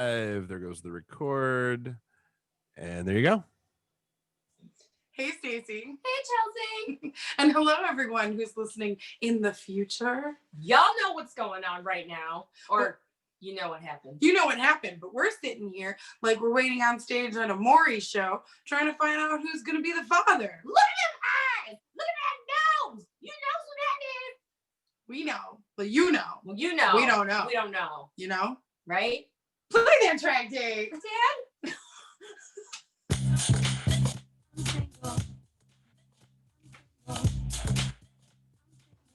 There goes the record. And there you go. Hey, Stacy. Hey, Chelsea. And hello, everyone who's listening in the future. Y'all know what's going on right now. Or you know what happened. You know what happened, but we're sitting here like we're waiting on stage at a Maury show trying to find out who's going to be the father. Look at them eyes. Look at that nose. You know who that is. We know, but you know. Well, you know. We don't know. We don't know. You know? Right? Play that track, Dave. Dad?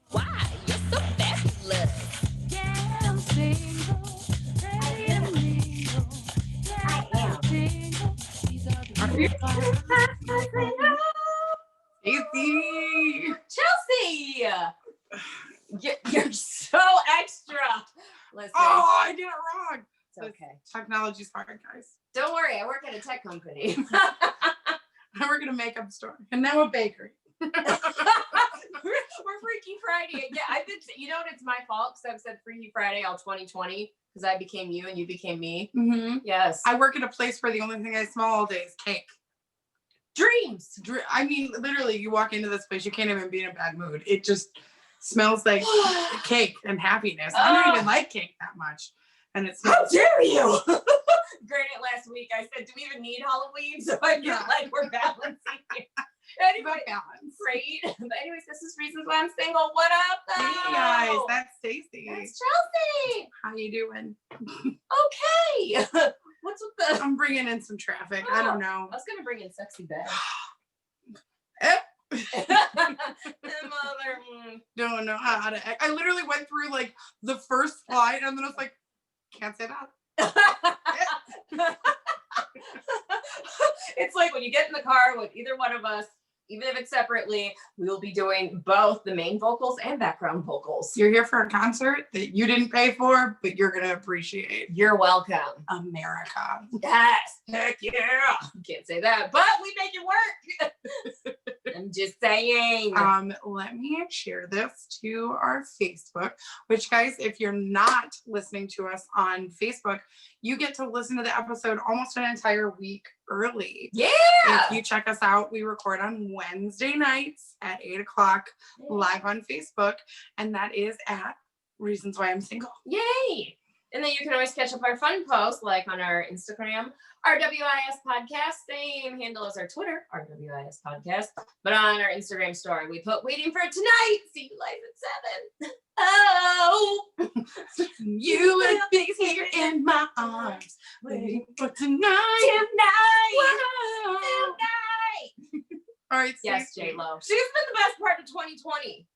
Why? You're so fabulous. Yeah, I'm single. Hey, I'm single. Yeah, I'm single. These are the Are you? Stacy. Chelsea! You're so extra. Listen. Oh, I did it wrong. It's okay. Technology's hard, guys. Don't worry. I work at a tech company. I work at a makeup store and now a bakery. We're Freaky Friday. Yeah, I've been. You know what? It's my fault because I've said Freaky Friday all 2020 because I became you and you became me. Mm-hmm. Yes. I work at a place where the only thing I smell all day is cake. Dreams. I mean, literally, you walk into this place, you can't even be in a bad mood. It just smells like cake and happiness. I don't even like cake that much, and it smells. How dare you? Granted, last week I said, "Do we even need Halloween?" So I feel like we're balancing here. Anyway, balance. Great. But anyways, this is Reasons Why I'm Single. What up, though? Hey guys, that's Stacy. That's Chelsea. How you doing? Okay. What's with the? I'm bringing in some traffic. I don't know. I was gonna bring in sexy bag. Don't know how to act. I literally went through like the first slide and then I was like, can't say that. It's like when you get in the car with either one of us, even if it's separately, we will be doing both the main vocals and background vocals. You're here for a concert that you didn't pay for, but you're gonna appreciate. You're welcome. America. Yes. Heck yeah. Can't say that, but we make it work. I'm just saying. Let me share this to our Facebook, which guys, if you're not listening to us on Facebook, you get to listen to the episode almost an entire week early. Yeah. If you check us out, we record on Wednesday nights at 8:00 live on Facebook, and that is at Reasons Why I'm Single. Yay. And then you can always catch up our fun posts like on our Instagram, RWIS Podcast, same handle as our Twitter, RWIS Podcast. But on our Instagram story, we put waiting for tonight. See you live at 7. Oh, You would be here in my arms, waiting for tonight. Tonight. All right, Yes, Stacey. J-Lo. She's been the best part of 2020.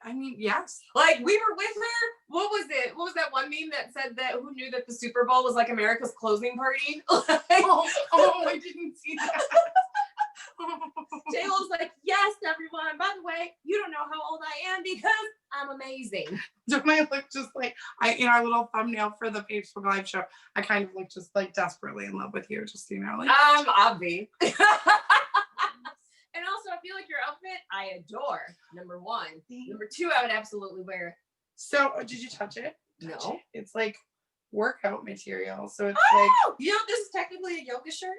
I mean, yes. Like, we were with her. What was it? What was that one meme that said that who knew that the Super Bowl was like America's closing party? I didn't see that. J-Lo's like, yes, everyone. By the way, you don't know how old I am because I'm amazing. Don't I look just like in our little thumbnail for the Facebook Live show? I kind of look just like desperately in love with you, just like. Obvi. And also, I feel like your outfit, I adore. Number 1. Number 2, I would absolutely wear it. So, did you touch it? No. It's like workout material. So it's You know, this is technically a yoga shirt,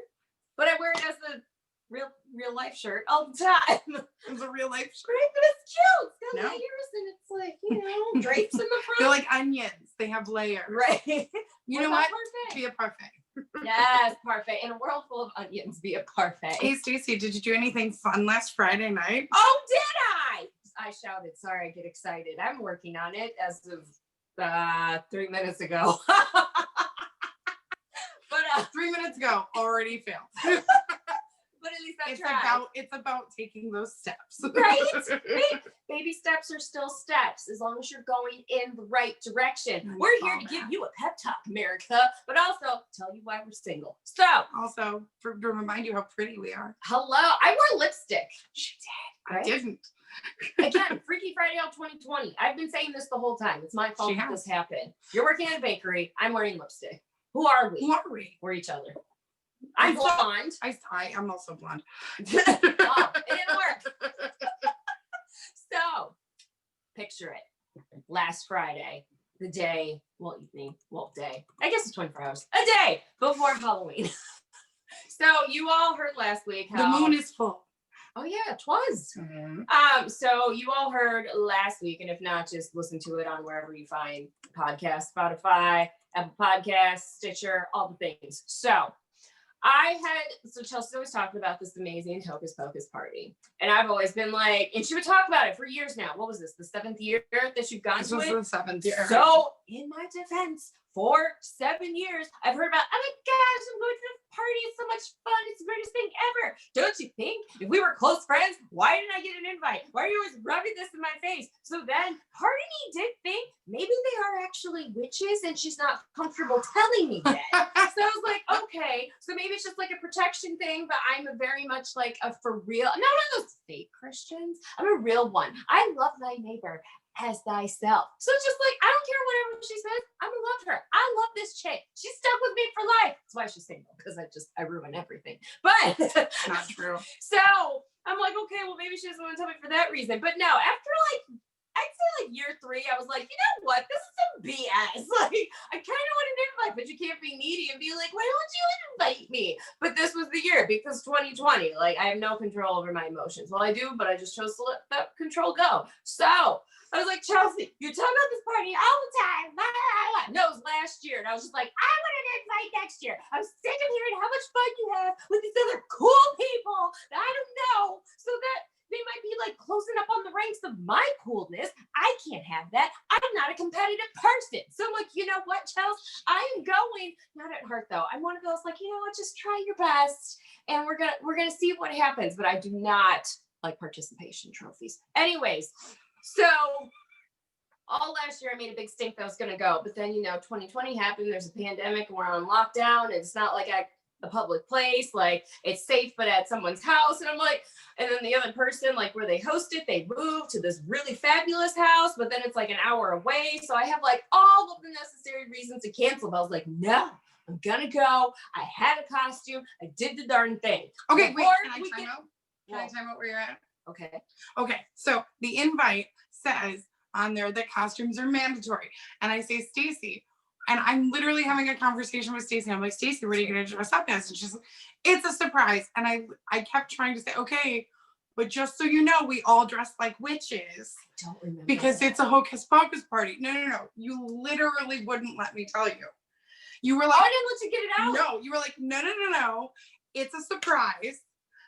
but I wear it as a real life shirt all the time. It's a real life shirt. Right, but it's cute. It's got No. layers and it's like, you know, drapes in the front. They're like onions. They have layers. Right. You know what? Parfait. Be a parfait. Yes, parfait. In a world full of onions, be a parfait. Hey, Stacey, did you do anything fun last Friday night? Oh, did I? I shouted. Sorry, I get excited. I'm working on it as of 3 minutes ago. But 3 minutes ago, already failed. But at least I tried. It's about taking those steps. Right? Baby steps are still steps as long as you're going in the right direction. We're here to give you a pep talk, America, but also tell you why we're single. So, also, to remind you how pretty we are. hello. I wore lipstick. She did. Right? I didn't. Again, Freaky Friday all 2020. I've been saying this the whole time. It's my fault that this happened. You're working at a bakery. I'm wearing lipstick. Who are we? Who are we? We're each other. I'm blonde. I'm also blonde. Oh, it didn't work. So, picture it. Last Friday, the day, well, evening, well, day. I guess it's 24 hours. A day before Halloween. So you all heard last week how The moon is full. Oh yeah, it was. Mhm. So you all heard last week, and if not, just listen to it on wherever you find podcasts, Spotify, Apple Podcasts, Stitcher, all the things. So Chelsea always talked about this amazing Hocus Pocus party. And I've always been like, and she would talk about it for years now. What was this? The 7th year that you've gone This to was it? the 7th year. So in my defense, for 7 years, I've heard about, oh my gosh, I'm going to this party. It's so much fun. It's the greatest thing ever. Don't you think? If we were close friends, why didn't I get an invite? Why are you always rubbing this in my face? So then part of me did think maybe they are actually witches and she's not comfortable telling me yet. So I was like, okay, so maybe it's just like a protection thing, but I'm a very much like a for real, I'm not one of those fake Christians. I'm a real one. I love thy neighbor as thyself. So it's just like, I don't care whatever she says. I'm gonna love her. I love this chick. She's stuck with me for life. That's why she's single, because I ruin everything. But Not true. so I'm like, okay, well, maybe she doesn't want to tell me for that reason. But no, after like, I'd say like year 3, I was like, you know what? This is some BS. Like, I kind of want an invite, but you can't be needy and be like, why don't you invite me? But this was the year because 2020, like I have no control over my emotions. Well, I do, but I just chose to let that control go. So I was like, Chelsea, you talk about this party all the time. Blah, blah, blah. No, it was last year. And I was just like, I want an invite next year. I'm sick of hearing how much fun you have with these other cool people that I don't know. So that they might be like closing up on the ranks of my coolness. I can't have that. I'm not a competitive person. So I'm like, you know what, Chelsea? I'm going, not at heart though. I'm one of those like, you know what, just try your best. And we're gonna see what happens. But I do not like participation trophies. Anyways. So all last year I made a big stink that I was going to go, but then, 2020 happened. There's a pandemic and we're on lockdown. And it's not like a public place, like it's safe, but at someone's house. And I'm like, and then the other person, like where they host it, they moved to this really fabulous house, but then it's like an hour away. So I have like all of the necessary reasons to cancel. But I was like, no, I'm going to go. I had a costume. I did the darn thing. Okay, wait, Before can I we time get- out? Can I time out where you're at? Okay. Okay, so the invite says on there that costumes are mandatory. And I say, Stacy, and I'm literally having a conversation with Stacy. I'm like, Stacy, what are you going to dress up as? And she's like, it's a surprise. And I kept trying to say, okay, but just so you know, we all dress like witches I don't remember. because that. it's a Hocus Pocus party. No. You literally wouldn't let me tell you. You were Oh, like, I didn't let you get it out. no, you were like, no. It's a surprise.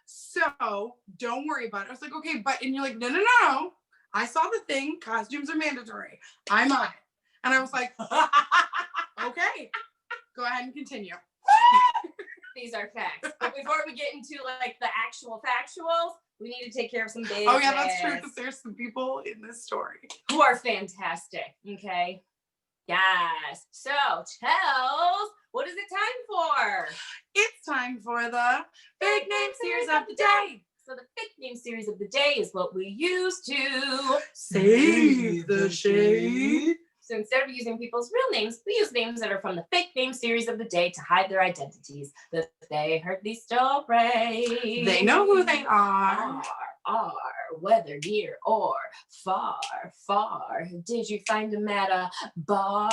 So don't worry about it. I was like, okay, and you're like, no. I saw the thing. Costumes are mandatory. I'm on it. And I was like, okay, go ahead and continue. These are facts. But before we get into like the actual factuals, we need to take care of some business. Oh yeah, that's true. Because there's some people in this story who are fantastic. Okay. Yes. So, Chels, what is it time for? It's time for the Fake Name Series of the Day. So the fake name series of the day is what we use to Save the shade. So instead of using people's real names, we use names that are from the fake name series of the day to hide their identities. If they heard these stories, They know who they are. Whether near or far. Did you find them at a bar?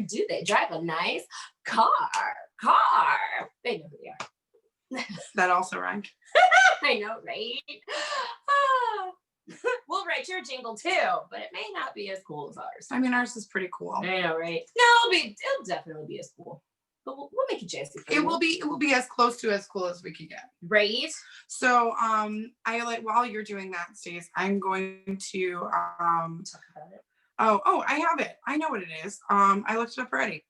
Do they drive a nice car? They know who they are. That also rhymed. I know, right? We'll write your jingle too, but it may not be as cool as ours. I mean, ours is pretty cool. I know, right? No, it'll definitely be as cool. But we'll make it jazzy for you. It will be as close to as cool as we can get. Right? So I like while you're doing that, Stace, I'm going to Talk about it. Oh, I have it. I know what it is. I looked it up already.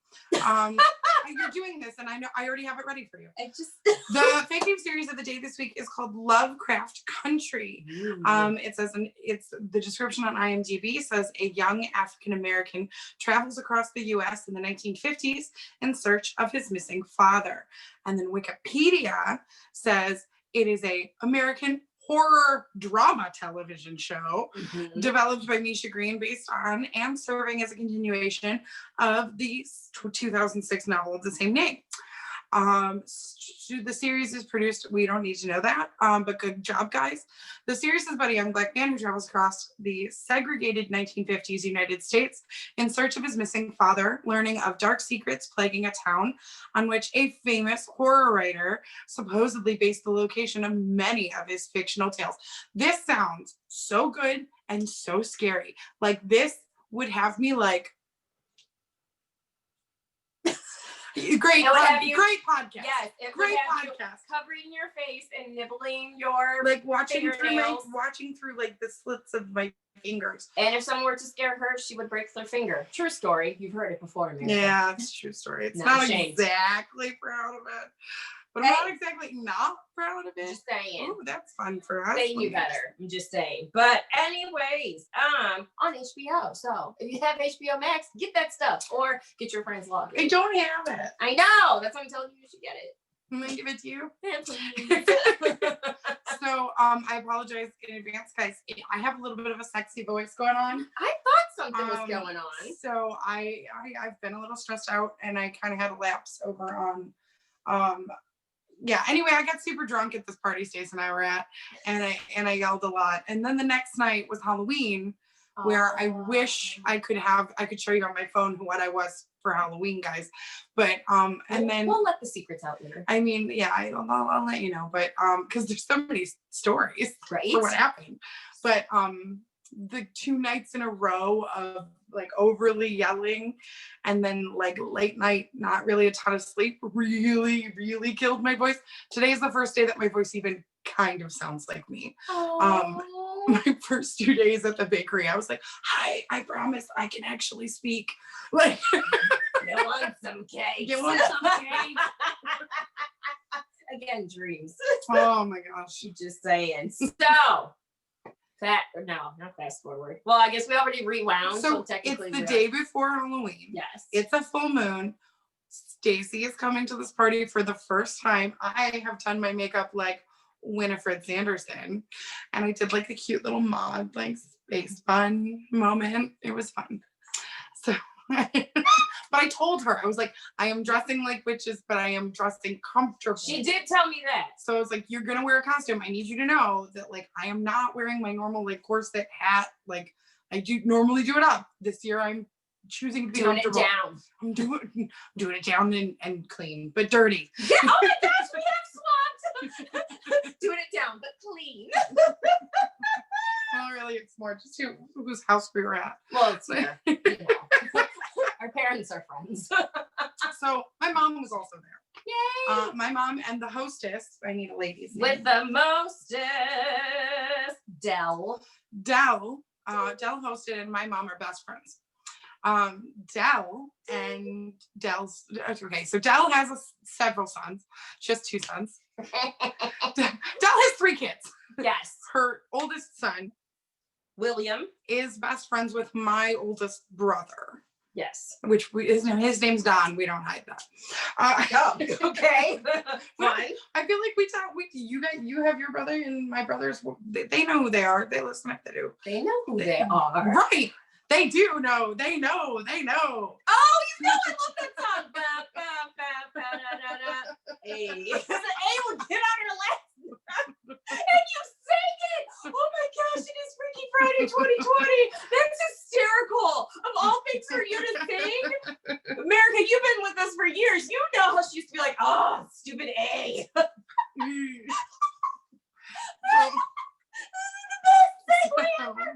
You're doing this, and I know I already have it ready for you. The fake name series of the day this week is called Lovecraft Country. It says it's the description on IMDb says a young African American travels across the U.S. in the 1950s in search of his missing father, and then Wikipedia says it is a American horror drama television show developed by Misha Green based on and serving as a continuation of the 2006 novel of the same name. The series is produced, we don't need to know that, but good job, guys. The series is about a young Black man who travels across the segregated 1950s United States in search of his missing father, learning of dark secrets plaguing a town on which a famous horror writer supposedly based the location of many of his fictional tales. This sounds so good and so scary. Like, this would have me like, great podcast. Yes, it Great would have you podcast. covering your face and nibbling your Like watching fingernails. through like the slits of my fingers. And if someone were to scare her, she would break their finger. True story. You've heard it before, America. Yeah, it's a true story. It's Not not ashamed. exactly proud of it, but I'm not exactly not proud of it. Just saying. Ooh, that's fun for us. They knew better. I'm just saying. But anyways, on HBO. So if you have HBO Max, get that stuff or get your friends logged in. I don't have it. I know. That's why I'm telling you should get it. I'm gonna give it to you. Yeah, please. So I apologize in advance, guys. I have a little bit of a sexy voice going on. I thought something was going on. So I've been a little stressed out, and I kind of had a lapse over on yeah, anyway, I got super drunk at this party Stace and I were at, and I yelled a lot. And then the next night was Halloween, where I wish I could show you on my phone what I was for Halloween, guys. But and then we'll let the secrets out later. I mean, yeah, I'll let you know, but because there's so many stories Right. for what happened. But the 2 nights in a row of like overly yelling and then like late night, not really a ton of sleep, really, really killed my voice. Today is the first day that my voice even kind of sounds like me. My first 2 days at the bakery, I was like, hi, I promise I can actually speak. Like, You want some cake? You want some cake? Again, dreams. Oh my gosh. Just saying. So, not fast forward. Well, I guess we already rewound. So technically, it's the day before Halloween. Yes. It's a full moon. Stacy is coming to this party for the first time. I have done my makeup like Winifred Sanderson, and I did like a cute little mod, like space fun moment. It was fun. So, but I told her, I was like, I am dressing like witches, but I am dressing comfortable. She did tell me that. So I was like, you're gonna wear a costume. I need you to know that like I am not wearing my normal like corset hat. Like I do normally do it up. This year I'm choosing to be Doing it comfortable. down. I'm doing it down and clean, but dirty. Yeah, oh my gosh, we have swapped. Doing it down, but clean. Well, really, it's more just whose house we were at. Well, it's fair. You know. Our parents are friends. So my mom was also there. Yay! My mom and the hostess. I need a lady's name. With the mostest, Dell. Dell hosted, and my mom are best friends. Dell and Dell's okay. So Dell has several sons. She has 2 sons. Dell has 3 kids. Yes. Her oldest son William. is best friends with my oldest brother, Yes. which his name's Don. We don't hide that. Oh, okay. Fine. I feel like you have your brother and my brothers. They know who they are. They listen if they do. They know who they are. Right. They do know. They know. Oh, you know I love that song. Ba, ba, ba, ba, da, da, da. Hey. Because the A would get out her last and you sang it. Oh my gosh, it is Freaky Friday 2020. That's hysterical. Of all things for you to sing. America, you've been with us for years. You know how she used to be like, oh, stupid A. This is the best segue ever.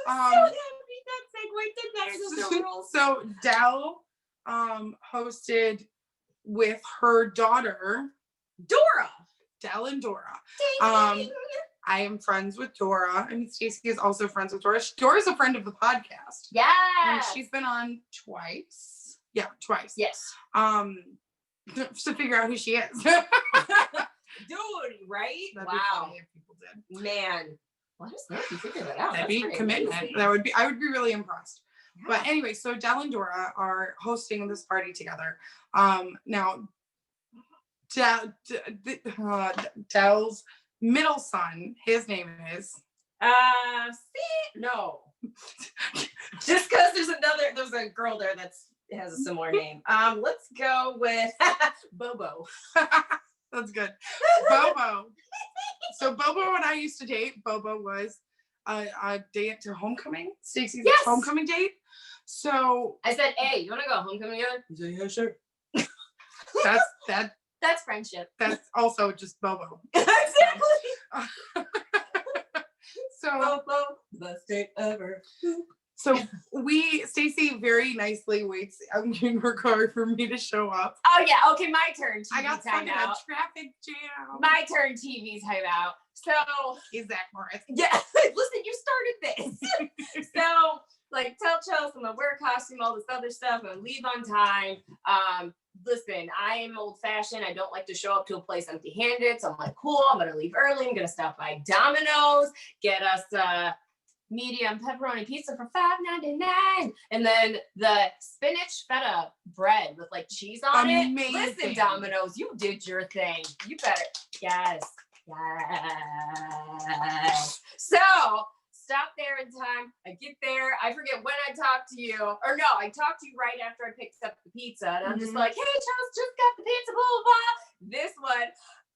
I'm so happy that segue did better than the rules. So Dell hosted with her daughter, Dora. Dell and Dora. Ding, ding. I am friends with Dora, and Stacey is also friends with Dora. Dora's a friend of the podcast. Yeah. And she's been on twice. Yeah, twice. Yes. To figure out who she is. Dude, right? That'd be Wow. funny if people did. Man. Let us know if you figure that out. That'd That's be pretty commitment. amazing. I would be really impressed. Yeah. But anyway, so Dell and Dora are hosting this party together. Now, Dell's middle son, his name is No. Just because there's a girl there that's has a similar name. Let's go with Bobo. That's good. Bobo. So Bobo and I used to date. Bobo was a date to homecoming. Stacey's Yes. homecoming date. So I said, hey, you want to go homecoming together? He said, yeah, sure. That's friendship. that's also just Bobo. Exactly. So Bobo, best date ever. so Stacey very nicely waits out in her car for me to show up. Oh yeah, okay, my turn. TV I got stuck time in a out. traffic jam. My turn. TV time out. So Is Zach Morris. yeah, listen, you started this. So like, tell Chelsea I'm gonna wear a costume, all this other stuff, I'm gonna leave on time. Listen, I am old fashioned. I don't like to show up to a place empty handed. So I'm like, cool, I'm gonna leave early. I'm gonna stop by Domino's, get us medium pepperoni pizza for $5.99, and then the spinach feta bread with like cheese on it. Listen, Domino's, you did your thing. You better, yes. So stop there in time. I get there. I forget when I talked to you, or no, I talked to you right after I picked up the pizza, and I'm just like, hey, Charles, just got the pizza, blah blah blah. This one.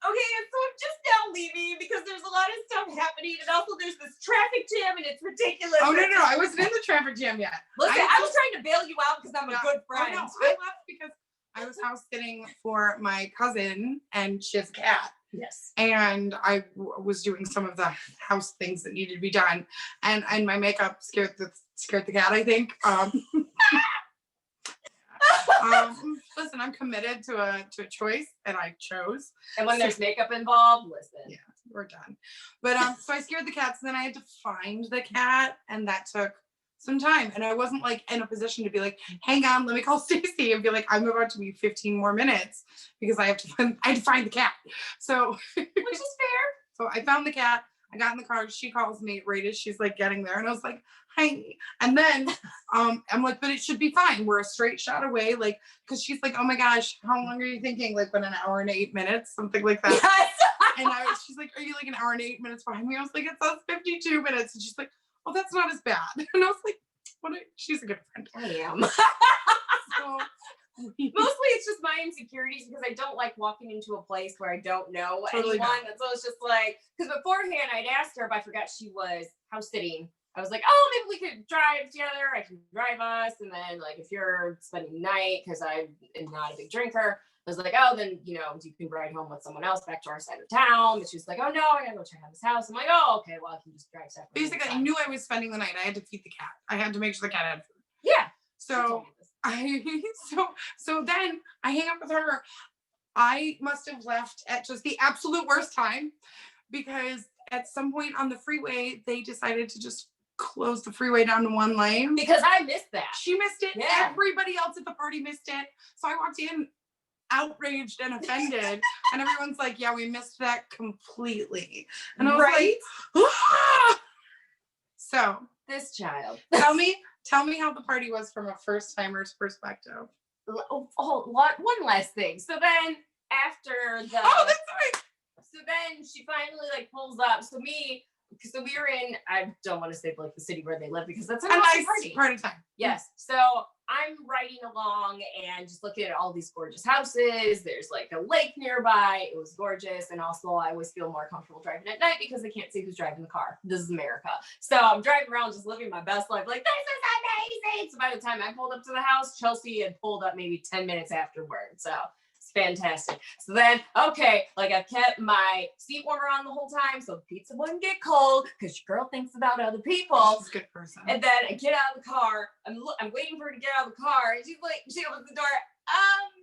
Okay, and so I'm just now leaving because there's a lot of stuff happening, and also there's this traffic jam, and it's ridiculous. Oh no, I wasn't in the traffic jam yet. Listen, I was trying to bail you out because I'm a good friend. Oh, no, I left because I was house sitting for my cousin, and she has a cat. Yes. And I was doing some of the house things that needed to be done, and my makeup scared the cat, I think. Listen, I'm committed to a choice, and I chose. And when there's makeup involved, listen. Yeah, we're done. But so I scared the cats, and then I had to find the cat, and that took some time. And I wasn't like in a position to be like, hang on, let me call Stacey and be like, I'm about to be 15 more minutes because I had to find the cat. So Which is fair. So I found the cat. I got in the car. She calls me right as she's like getting there, and I was like, hi. And then I'm like, but it should be fine. We're a straight shot away, like, because she's like, oh my gosh, how long are you thinking? Like, when an hour and 8 minutes, something like that. Yes. And she's like, are you like an hour and 8 minutes behind me? I was like, it says 52 minutes. And she's like, oh, that's not as bad. And I was like, she's a good friend. I am. So Mostly it's just my insecurities because I don't like walking into a place where I don't know Totally anyone. not. And so it's just like, because beforehand I'd asked her if I forgot she was house sitting. I was like, oh, maybe we could drive together. I can drive us. And then like, if you're spending the night, because I am not a big drinker, I was like, oh, then, you can ride home with someone else back to our side of town. But she was like, oh, no, I gotta go check out this house. I'm like, oh, okay, well, I can just drive separately. basically, I knew I was spending the night. I had to feed the cat. I had to make sure the cat had food. Yeah. So so then I hang up with her. I must have left at just the absolute worst time because at some point on the freeway, they decided to just close the freeway down to one lane. Because I missed that. She missed it. Yeah. Everybody else at the party missed it. So I walked in outraged and offended. And everyone's like, yeah, we missed that completely. And I was Right? like, ah! So This child. tell me how the party was from a first timer's perspective. One last thing. So then after the Oh, that's right. so then she finally like pulls up. So we were in, I don't want to say like the city where they live because that's a A nice party. part of time. Yes. So I'm riding along and just looking at all these gorgeous houses. There's like a lake nearby. It was gorgeous. And also I always feel more comfortable driving at night because I can't see who's driving the car. This is America. So I'm driving around just living my best life. Like, this is amazing. So by the time I pulled up to the house, Chelsea had pulled up maybe 10 minutes afterward. So it's fantastic. So then, okay, like I kept my seat warmer on the whole time so the pizza wouldn't get cold because your girl thinks about other people. She's a good person. And then I get out of the car. I'm waiting for her to get out of the car. And she's like, she opens the door.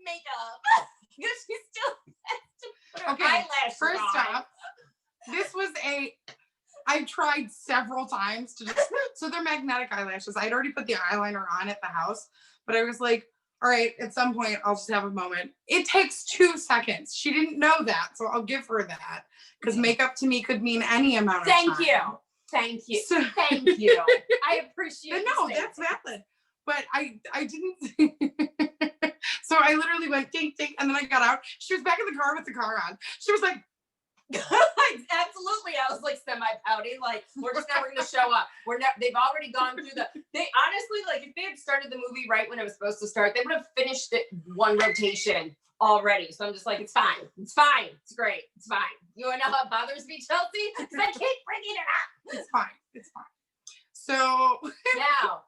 Makeup. Because she still has to put her Okay, eyelashes first on. off, this was I tried several times to just, so they're magnetic eyelashes. I'd already put the eyeliner on at the house, but I was like, all right, at some point I'll just have a moment. It takes 2 seconds. She didn't know that, so I'll give her that because makeup to me could mean any amount of time. Thank you. So- Thank you. I appreciate But no, the that's statement. valid. But I didn't. So I literally went ding ding, and then I got out. She was back in the car with the car on. She was like, Absolutely. I was like semi-pouty, like we're just never gonna show up. They've already gone through they honestly, like if they had started the movie right when it was supposed to start, they would have finished it one rotation already. So I'm just like, it's fine. It's fine. It's great. It's fine. You wanna know how it bothers me, Chelsea? Because I keep bringing it up. It's fine. It's fine. So now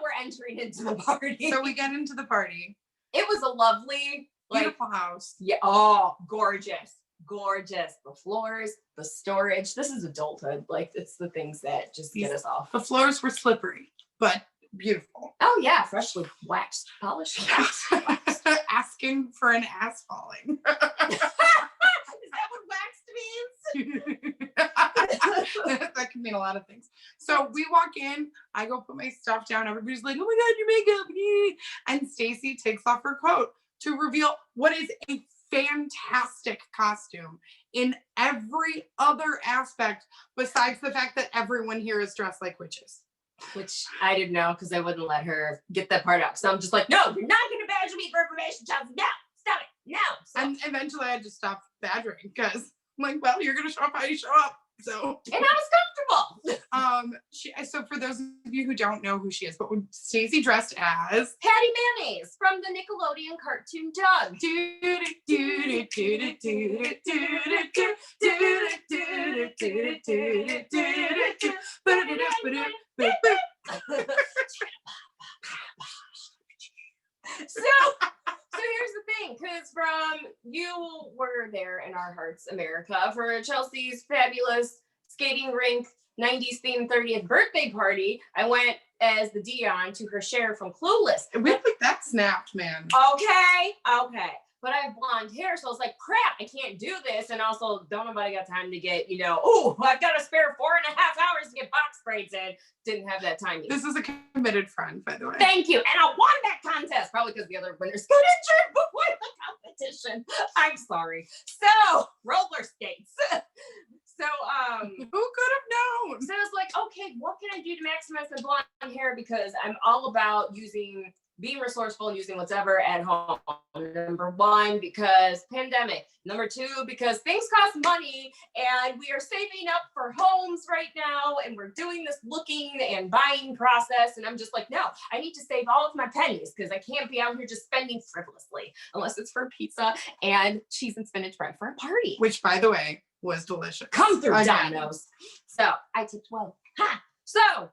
we're entering into the party. so we get into the party. It was a lovely, like, Beautiful house. yeah, oh, gorgeous. Gorgeous. The floors, the storage. This is adulthood. Like, it's the things that just get us off. The floors were slippery, but beautiful. Oh yeah, freshly waxed, polished. Asking for an ass falling. Is that what waxed means? That can mean a lot of things. So we walk in, I go put my stuff down. Everybody's like, "Oh my God, your makeup!" And Stacy takes off her coat to reveal what is a fantastic costume in every other aspect, besides the fact that everyone here is dressed like witches. Which I didn't know because I wouldn't let her get that part out. So I'm just like, no, you're not going to badger me for information, Chelsea. No, stop it. No. So, And eventually I just stopped badgering because I'm like, well, you're gonna show up how you show up. So and I was comfortable. So for those of you who don't know who she is, but when Stacey dressed as Patty Mayonnaise from the Nickelodeon cartoon Doug. So here's the thing, because you were there in our hearts, America, for Chelsea's fabulous skating rink 90s themed 30th birthday party. I went as the Dion to her share from Clueless. We think that snapped, man. Okay. But I have blonde hair, so I was like, crap, I can't do this. And also, don't nobody got time to get, oh, I've got to spare 4.5 hours to get box braids in. Didn't have that time yet. This is a committed friend, by the way. Thank you. And I won that contest, probably because the other winners got injured before the competition. I'm sorry. So, roller skates. So, who could have known? So I was like, okay, what can I do to maximize my blonde hair? Because I'm all about being resourceful and using whatever at home. Number one, because pandemic. Number two, because things cost money and we are saving up for homes right now and we're doing this looking and buying process. And I'm just like, no, I need to save all of my pennies because I can't be out here just spending frivolously unless it's for pizza and cheese and spinach bread for a party. Which, by the way, was delicious. Come through, Again. Domino's. So I tipped well. Ha! So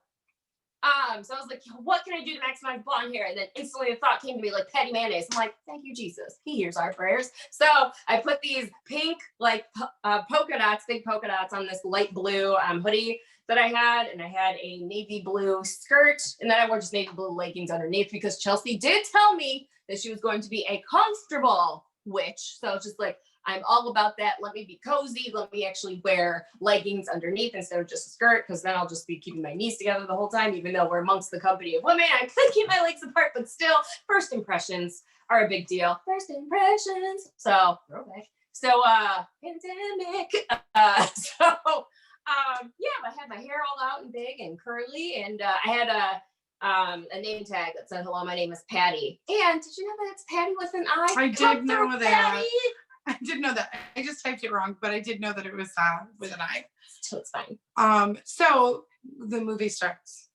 I was like, what can I do to maximize blonde hair? And then instantly the thought came to me like Patty Mayonnaise. I'm like, thank you, Jesus. He hears our prayers. So I put these pink, like polka dots, big polka dots on this light blue hoodie that I had. And I had a navy blue skirt. And then I wore just navy blue leggings underneath because Chelsea did tell me that she was going to be a comfortable witch. So it's just like, I'm all about that. Let me be cozy. Let me actually wear leggings underneath instead of just a skirt, because then I'll just be keeping my knees together the whole time, even though we're amongst the company of women. I could keep my legs apart, but still, first impressions are a big deal. First impressions. So, throwback. So, pandemic. I had my hair all out and big and curly, and I had a name tag that said, "Hello, my name is Patty." And did you know that it's Patty with an I? I did know that. Patty. I did know that. I just typed it wrong, but I did know that it was with an I. So it's fine. So the movie starts.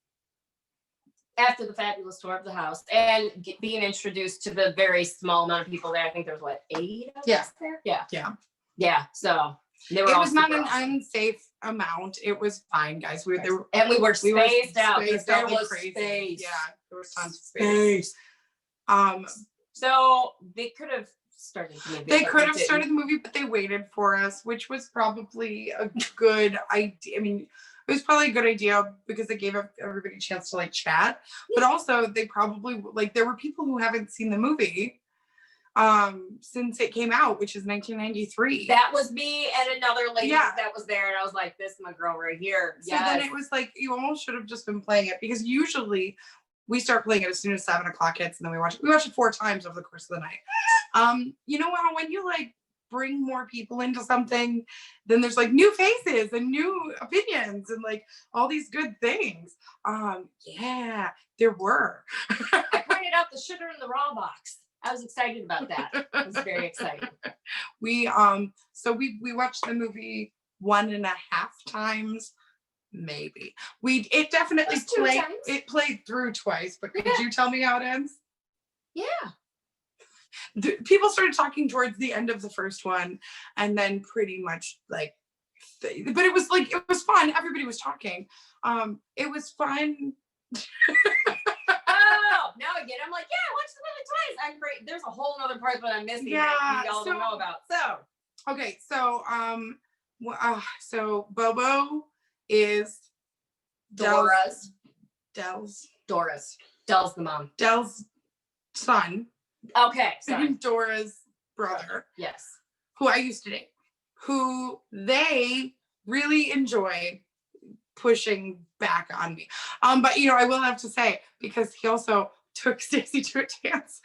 After the fabulous tour of the house and being introduced to the very small amount of people there. I think there was 8 of us there? Yeah. So they were It all was not super an awesome. unsafe amount. It was fine, guys. We were spaced out. spaced There out like was crazy. space. Yeah, there was tons of space. So they could have started the movie. They but could have didn't. started the movie, but they waited for us, which was probably a good idea. I mean, it was probably a good idea because it gave everybody a chance to like chat. But also, they probably there were people who haven't seen the movie since it came out, which is 1993. That was me and another lady Yeah. that was there, and I was like, "This is my girl right here." So then it was like you almost should have just been playing it, because usually we start playing it as soon as 7 o'clock hits, and then we watch it 4 times over the course of the night. You know how when you like bring more people into something, then there's like new faces and new opinions and like all these good things. Yeah, there were. I pointed out the sugar in the raw box. I was excited about that. I was very excited. We watched the movie 1.5 times, maybe. It definitely That's 2 played. times. It played through twice. But could Yeah. you tell me how it ends? Yeah. People started talking towards the end of the first one, and then pretty much like, but it was fun. Everybody was talking. It was fun. Oh, now I get it. I'm like, yeah, I watched the movie twice. I'm great. There's a whole other part that I'm missing that y'all don't know about. So Okay, so Bobo is Dora's Dell's the mom. Dell's son Okay, sorry. and Dora's brother, Yes. who I used to date, who they really enjoy pushing back on me. But I will have to say, because he also took Stacy to a dance.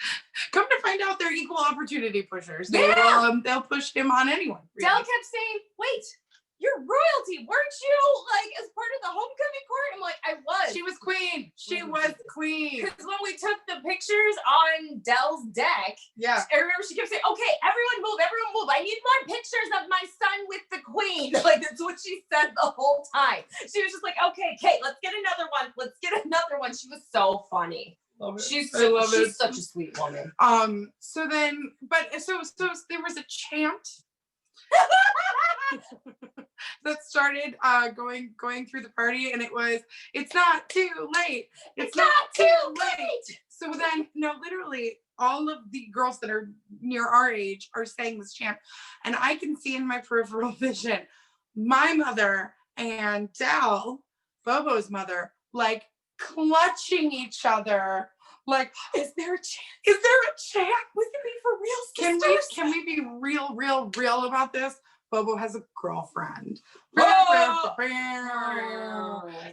Come to find out, they're equal opportunity pushers. They'll push him on anyone. Really. Dell kept saying, wait, you're royalty. Weren't you like as part of the homecoming court? I'm like, I was. She was queen. She was queen. Because when we took the pictures on Dell's deck, Yeah. I remember she kept saying, okay, everyone move. I need more pictures of my son with the queen. Like, that's what she said the whole time. She was just like, okay, Kate, let's get another one. She was so funny. Love it. She's love it. such a sweet woman. So there was a chant that started going through the party, and it was, it's not too late. It's not too late. So then, literally all of the girls that are near our age are saying this chant, and I can see in my peripheral vision my mother and Dal, Bobo's mother, like clutching each other. Like, is there a chant? We can be for real, sisters. Can we be real about this? Bobo has a girlfriend.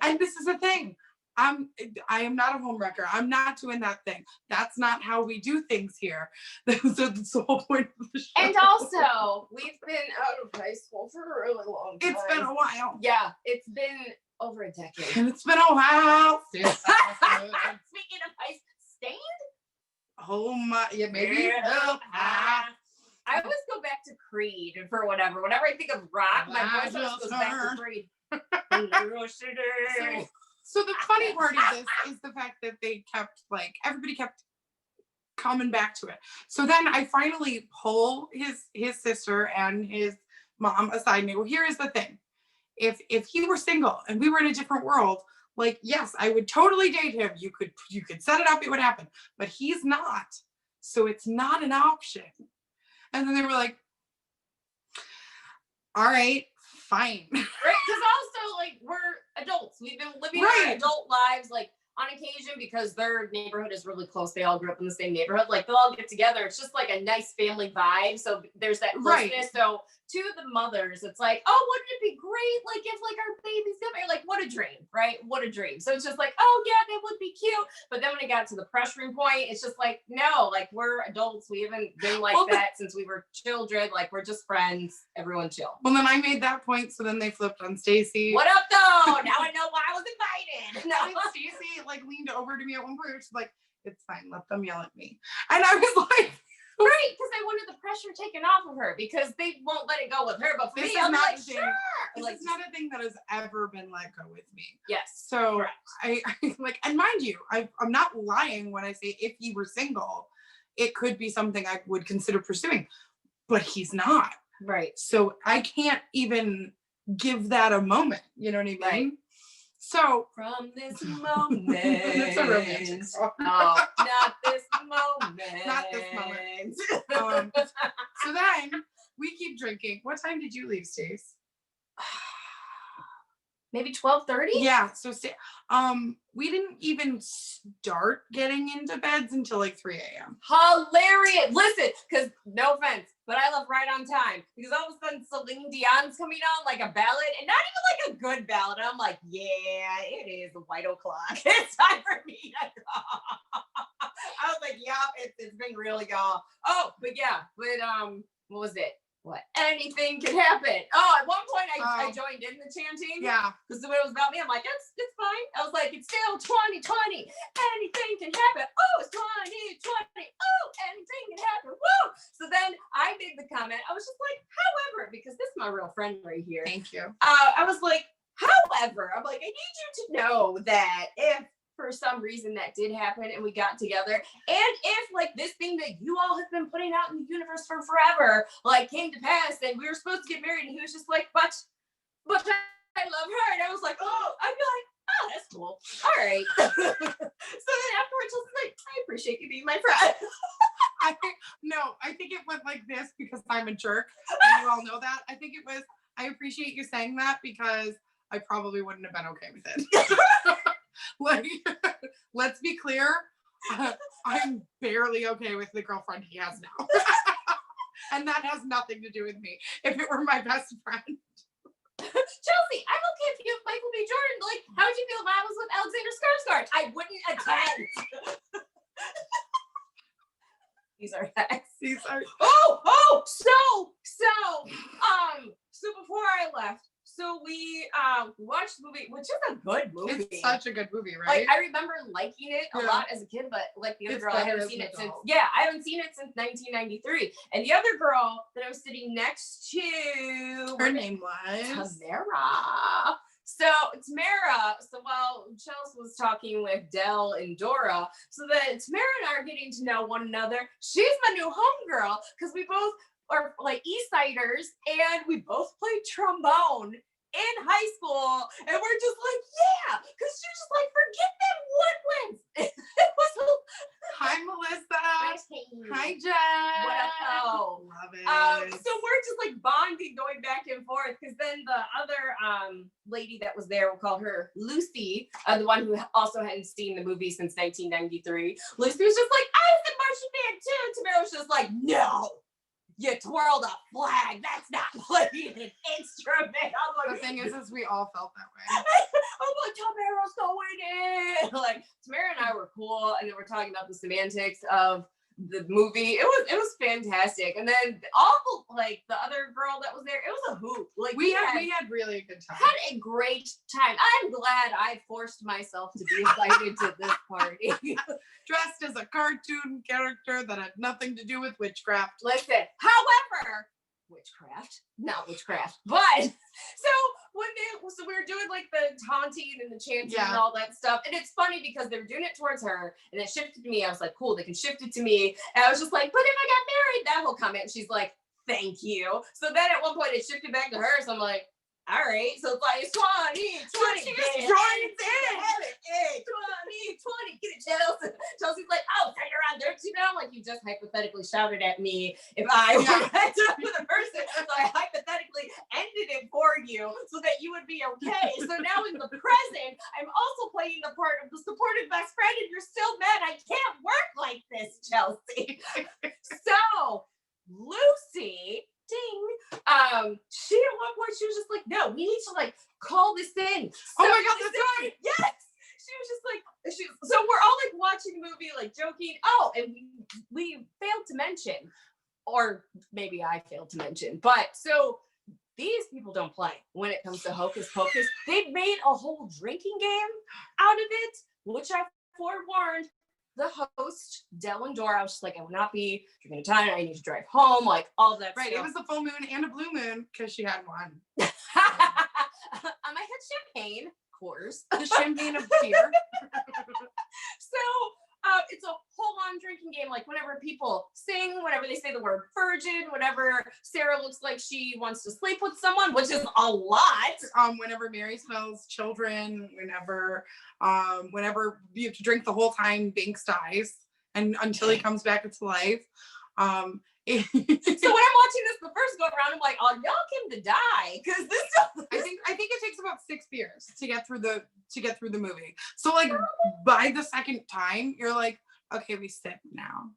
And this is the thing. I am not a homewrecker. I'm not doing that thing. That's not how we do things here. That's the whole point of the show. And also, we've been out of high school for a really long time. It's been a while. Yeah, it's been over a decade. And it's been a while. Speaking of high Stained? Oh my, yeah, maybe. I always go back to Creed for whatever. Whenever I think of rock, my voice always goes back to Creed. So the funny part of this is the fact that they kept, everybody kept coming back to it. So then I finally pull his sister and his mom aside and I go, here is the thing. If he were single and we were in a different world, yes, I would totally date him. You could set it up, it would happen. But he's not. So it's not an option. And then they were like, all right, fine. Right? Because also, we're adults. We've been living our adult lives, on occasion, because their neighborhood is really close. They all grew up in the same neighborhood. They'll all get together. It's just a nice family vibe. So there's that closeness. Right. So to the mothers, it's oh, wouldn't it be great? If our babies get married, what a dream, right? What a dream. So it's just oh yeah, that would be cute. But then when it got to the pressuring point, it's just no, we're adults. We haven't been that since we were children. We're just friends. Everyone chill. Well, then I made that point. So then they flipped on Stacy. What up though? Now I know why I was invited. No, Stacy leaned over to me at one point. She's like, it's fine. Let them yell at me. And I was like, right, because I wanted the pressure taken off of her because they won't let it go with her. But for me, I'm like, sure. This is not a thing that has ever been let go with me. Yes. So correct. I and mind you, I'm not lying when I say if he were single, it could be something I would consider pursuing, but he's not. Right. So I can't even give that a moment. You know what I mean? Right. So from this moment, that's a romantic song. Oh, not this moment. Not this moment. So then we keep drinking. What time did you leave, Stace? Maybe 12:30. Yeah. So we didn't even start getting into beds until 3 a.m. Hilarious. Listen, because no offense, but I left right on time because all of a sudden Celine Dion's coming on a ballad, and not even a good ballad. I'm like, yeah, it is white o'clock. It's time for me to go. I was like, yeah, it's been really y'all. Oh, but what was it? what? Anything can happen. Oh, at one point I joined in the chanting. Yeah. Because when it was about me, I'm like, it's fine. I was like, it's still 2020. Anything can happen. Oh, it's 2020. Oh, anything can happen. Woo! So then I made the comment. I was just like, however, because this is my real friend right here. Thank you. I was like, however, I'm like, I need you to know that if for some reason that did happen and we got together, and if like this thing that you all have been putting out in the universe for forever like came to pass and we were supposed to get married, and he was just like, but I love her, and I was like, oh, I'd be like, oh, that's cool, all right. So then afterwards I was like, I appreciate you being my friend. I think it went like this because I'm a jerk, and you all know that. I think it was, I appreciate you saying that because I probably wouldn't have been okay with it. Like, let's be clear, I'm barely okay with the girlfriend he has now. And that has nothing to do with me. If it were my best friend. Chelsea, I'm okay if you have Michael B. Jordan. Like, how would you feel if I was with Alexander Skarsgård? I wouldn't attend. These are facts. These are. So before I left, so we watched the movie, which is a good movie. It's such a good movie, right? Like, I remember liking it a lot as a kid, but like the other girl, I haven't seen it since. Yeah, I haven't seen it since 1993. And the other girl that I was sitting next to, her name was Tamara. So Tamara, so while Chelsea was talking with Dell and Dora, so that Tamara and I are getting to know one another. She's my new homegirl because we both are like Eastsiders, and we both played trombone in high school, and we're just like, yeah, because she's just like, forget them woodwinds. It was Hi, Melissa. Hi, Jen. What up, though? Love it. So we're just like bonding, going back and forth, because then the other lady that was there, we'll call her Lucy, the one who also hadn't seen the movie since 1993. Lucy was just like, I was the marching band too. Tamara was just like, no. You twirled a flag. That's not playing an instrument. I'm like, the thing is we all felt that way. I'm like, Tamara's going in. Like, Tamara and I were cool, and then we're talking about the semantics of the movie. It was fantastic. And then all like the other girl that was there, it was a hoot. Like we had really a good time. Had a great time. I'm glad I forced myself to be invited to this party. Dressed as a cartoon character that had nothing to do with witchcraft. Listen, however, not witchcraft, but so we were doing like the taunting and the chanting and all that stuff, and it's funny because they were doing it towards her, and it shifted to me. I was like, cool, they can shift it to me, and I was just like, but if I got married, that whole comment. And she's like, thank you. So then at one point it shifted back to her, so I'm like, all right, so it's like 20, She just joins in. 20, get it, Chelsea. Chelsea's like, oh, so you're on there too now? Like, you just hypothetically shouted at me if I were with a person. So I hypothetically ended it for you so that you would be okay. So now in the present, I'm also playing the part of the supportive best friend, and you're still mad. I can't work like this, Chelsea. So Lucy, ding, she at one point, she was just like, no, we need to like call this in. Oh my God, that's right. Yes. She was just like, so we're all like watching the movie, like joking. Oh, and we failed to mention, or maybe I failed to mention, but so these people don't play when it comes to Hocus Pocus. They made a whole drinking game out of it, which I forewarned the host, Dell and Dora. I was just like, I will not be drinking a ton. I need to drive home, like all that right, stuff. it was a full moon and a blue moon because she had one. I had champagne, of course. The champagne of beer. So it's a whole-on drinking game. Like whenever people sing, whenever they say the word virgin, whenever Sarah looks like she wants to sleep with someone, which is a lot. Whenever Mary smells children, whenever you have to drink the whole time Binks dies and until he comes back to life. So when I'm watching this the first go around, I'm like, oh, y'all came to die because this. I think it takes about 6 beers to get through the movie. So like by the second time, you're like, okay, we sip now.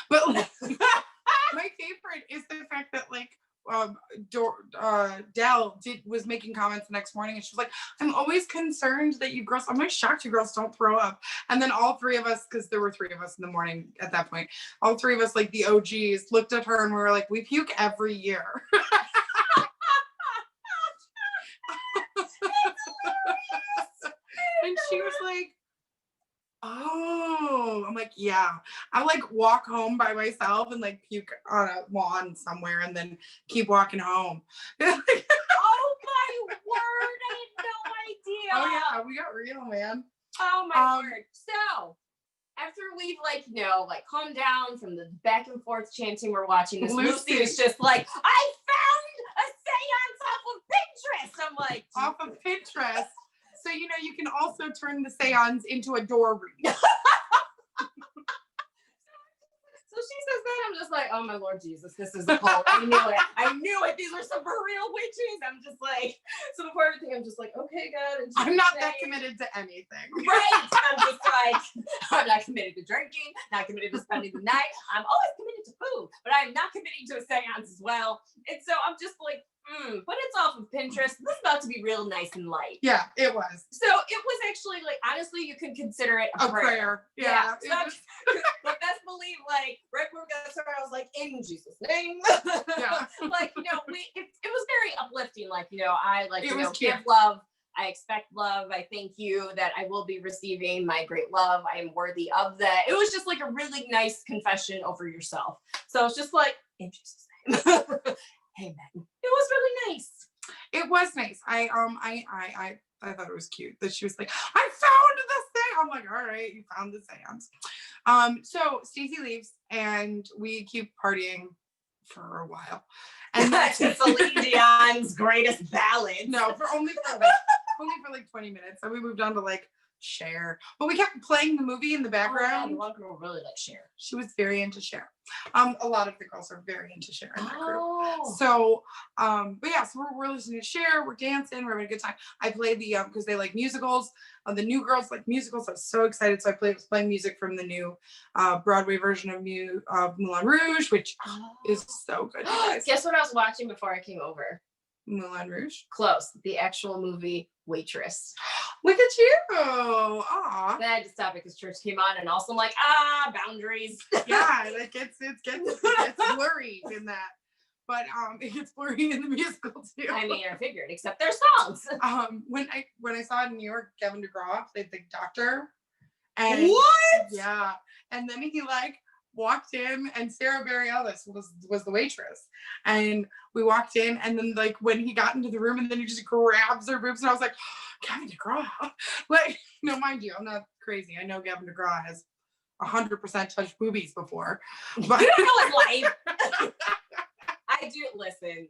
But like, my favorite is the fact that like Dell was making comments the next morning, and she was like, I'm always concerned that you girls, I'm like shocked you girls don't throw up. And then all three of us, because there were three of us in the morning at that point, all three of us, like the OGs, looked at her and we were like, we puke every year. And she was like, oh, I'm like, yeah. I like walk home by myself and like puke on a lawn somewhere and then keep walking home. Oh my word, I had no idea. Oh yeah, we got real, man. Oh my word. So after we've like, like calmed down from the back and forth chanting we're watching this, Lucy is just like, I found a seance off of Pinterest. I'm like, off of Pinterest. So you can also turn the seance into a door read. So she says that, I'm just like, oh my Lord Jesus, this is a cult. I knew it. These are some for real witches. I'm just like, so before everything, I'm just like, okay, God. I'm not that committed to anything. Right. I'm just like, I'm not committed to drinking, not committed to spending the night. I'm always committed to food, but I'm not committing to a seance as well. And so I'm just like, but it's off of Pinterest. This is about to be real nice and light. Yeah, it was. So it was actually like, honestly, you could consider it a prayer. Yeah. So but best believe, like, right when we got started, I was like, in Jesus' name. Yeah. Like, it was very uplifting. Like, I like, Cute. give love. I expect love. I thank you that I will be receiving my great love. I am worthy of that. It was just like a really nice confession over yourself. So it's just like, in Jesus' name. Amen. It was really nice. It was nice. I thought it was cute that she was like, I found this thing. I'm like, all right, you found the seance. So Stacey leaves and we keep partying for a while. And That's Celine Dion's greatest ballad. No, only for like 20 minutes. And we moved on to like Cher. But we kept playing the movie in the background. The one girl really likes Cher. She was very into Cher. A lot of the girls are very into Cher in that group. Oh. So, but yeah, so we're listening to Cher, we're dancing, we're having a good time. I played the because they like musicals. The new girls like musicals. I was so excited. So I was playing music from the new Broadway version of Moulin Rouge, which is so good. You guys. Guess what I was watching before I came over? Moulin Rouge. Close. The actual movie Waitress. Look at you. Aw. Then I had to stop it because church came on, and also I'm like, boundaries. Yeah, it gets blurry in that. But it gets blurry in the musical too. I mean, I figured, except their songs. When I saw it in New York, Kevin DeGraw played the doctor. And what? Yeah. And then he like walked in, and Sarah Bareilles was the waitress. And we walked in, and then like when he got into the room, and then he just grabs her boobs, and I was like, Kevin DeGraw. Like, no, mind you, I'm not crazy. I know Kevin DeGraw has 100% touched boobies before. But You don't know his life.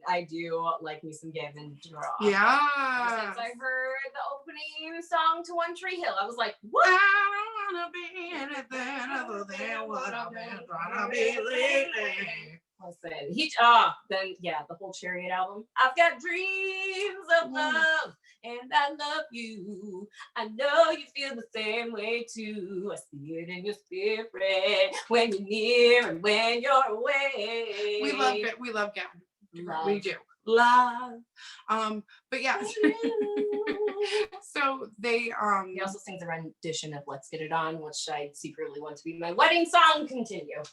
I do like me some Gavin DeGraw. yeah. Ever since I heard the opening song to One Tree Hill, I was like, what? I don't want to be anything other than what I've been trying to be lately. Listen, then the whole Chariot album. I've got dreams of love, and I love you. I know you feel the same way too. I see it in your spirit when you're near and when you're away. We love it. We love Gavin. Love. We do. Love. But yeah. So they He also sings a rendition of Let's Get It On, which I secretly want to be my wedding song. Continue.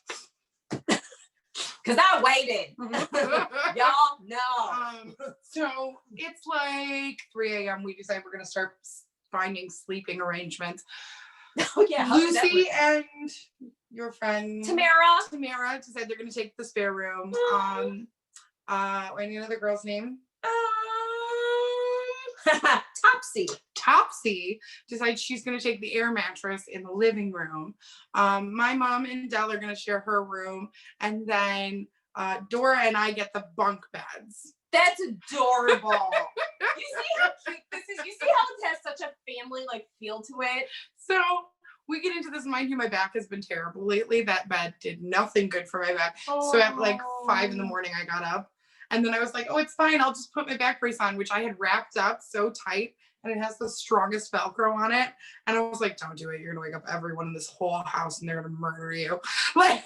Because I waited. Y'all know. So it's like 3 a.m. We decide we're going to start finding sleeping arrangements. Oh, yeah. Lucy and your friend Tamara decide they're going to take the spare room. Any other girl's name? Topsy decides she's going to take the air mattress in the living room. My mom and Dell are going to share her room, and then Dora and I get the bunk beds. That's adorable. You see how cute this is? You see how it has such a family like feel to it? So we get into this. Mind you, my back has been terrible lately. That bed did nothing good for my back. So at like 5 a.m, I got up. And then I was like, oh, it's fine. I'll just put my back brace on, which I had wrapped up so tight. And it has the strongest Velcro on it. And I was like, don't do it. You're going to wake up everyone in this whole house and they're going to murder you. Like,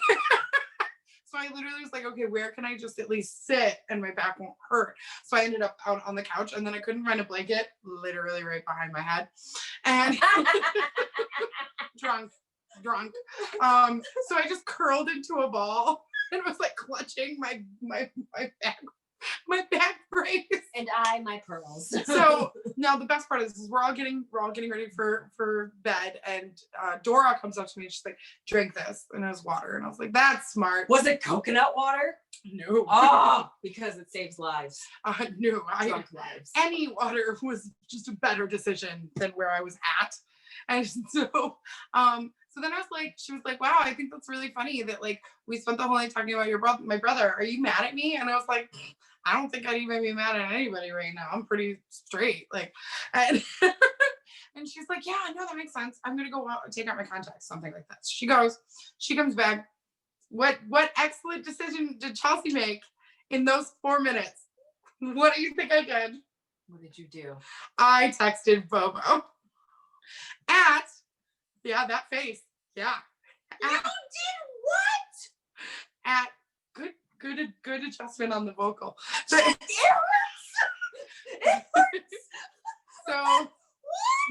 So I literally was like, okay, where can I just at least sit and my back won't hurt? So I ended up out on the couch, and then I couldn't find a blanket, literally right behind my head. And drunk. So I just curled into a ball and was like clutching my back brace. And my pearls. So now the best part is we're all getting ready for bed, and Dora comes up to me and she's like, drink this, and it was water, and I was like, that's smart. Was it coconut water? No. Oh, because it saves lives. No, Drunk lives. any water was just a better decision than where I was at. And so then I was like, she was like, wow, I think that's really funny that like we spent the whole night talking about my brother. Are you mad at me? And I was like, I don't think I'd even be mad at anybody right now. I'm pretty straight. Like, and and she's like, yeah, no, that makes sense. I'm gonna go out and take out my contacts, something like that. So she goes, she comes back. What excellent decision did Chelsea make in those 4 minutes? What do you think I did? What did you do? I texted Bobo at, yeah, that face. Yeah. You did what? At good adjustment on the vocal. It hurts. So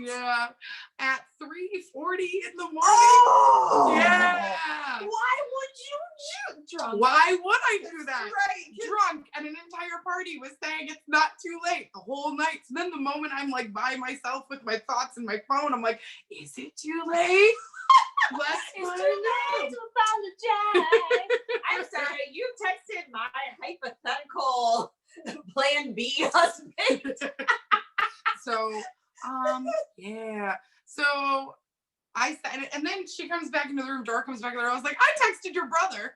yeah, at 3:40 in the morning. Oh, yeah. Why would you drunk? Why would I do that? Right. Drunk, and an entire party was saying it's not too late the whole night. So then the moment I'm like by myself with my thoughts and my phone, I'm like, is it too late? Let's It's find too late out. to apologize. I'm sorry, you texted my hypothetical plan B husband. So yeah. So I said, and then she comes back into the room, Dora comes back in the room. I was like, I texted your brother.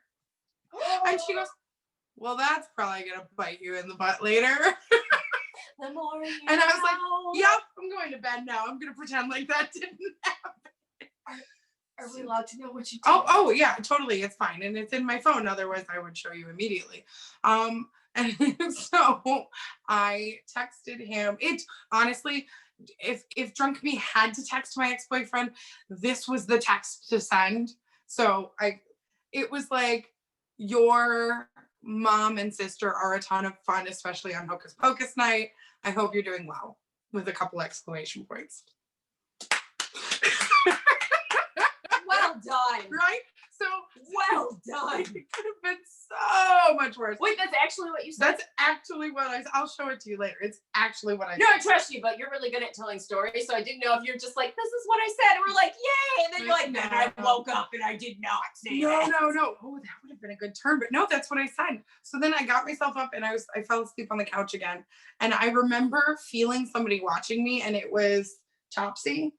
And she goes, well, that's probably gonna bite you in the butt later. The more you And I was like, know. yep, I'm going to bed now. I'm gonna pretend like that didn't happen. Are we allowed to know what you did? Oh yeah, totally. It's fine. And it's in my phone. Otherwise I would show you immediately. And so I texted him. It honestly, if Drunk Me had to text my ex-boyfriend, this was the text to send. So it was like, your mom and sister are a ton of fun, especially on Hocus Pocus night. I hope you're doing well, with a couple exclamation points. Well done. Right? So Well done. it could have been so much worse. Wait, that's actually what you said? That's actually what I'll show it to you later. It's actually what I No, I trust you, but you're really good at telling stories. So I didn't know if you're just like, this is what I said. And we're like, yay. And then you're like, then I woke up and I did not say that. No. Oh, that would have been a good turn. But no, that's what I said. So then I got myself up and I fell asleep on the couch again. And I remember feeling somebody watching me, and it was Topsy.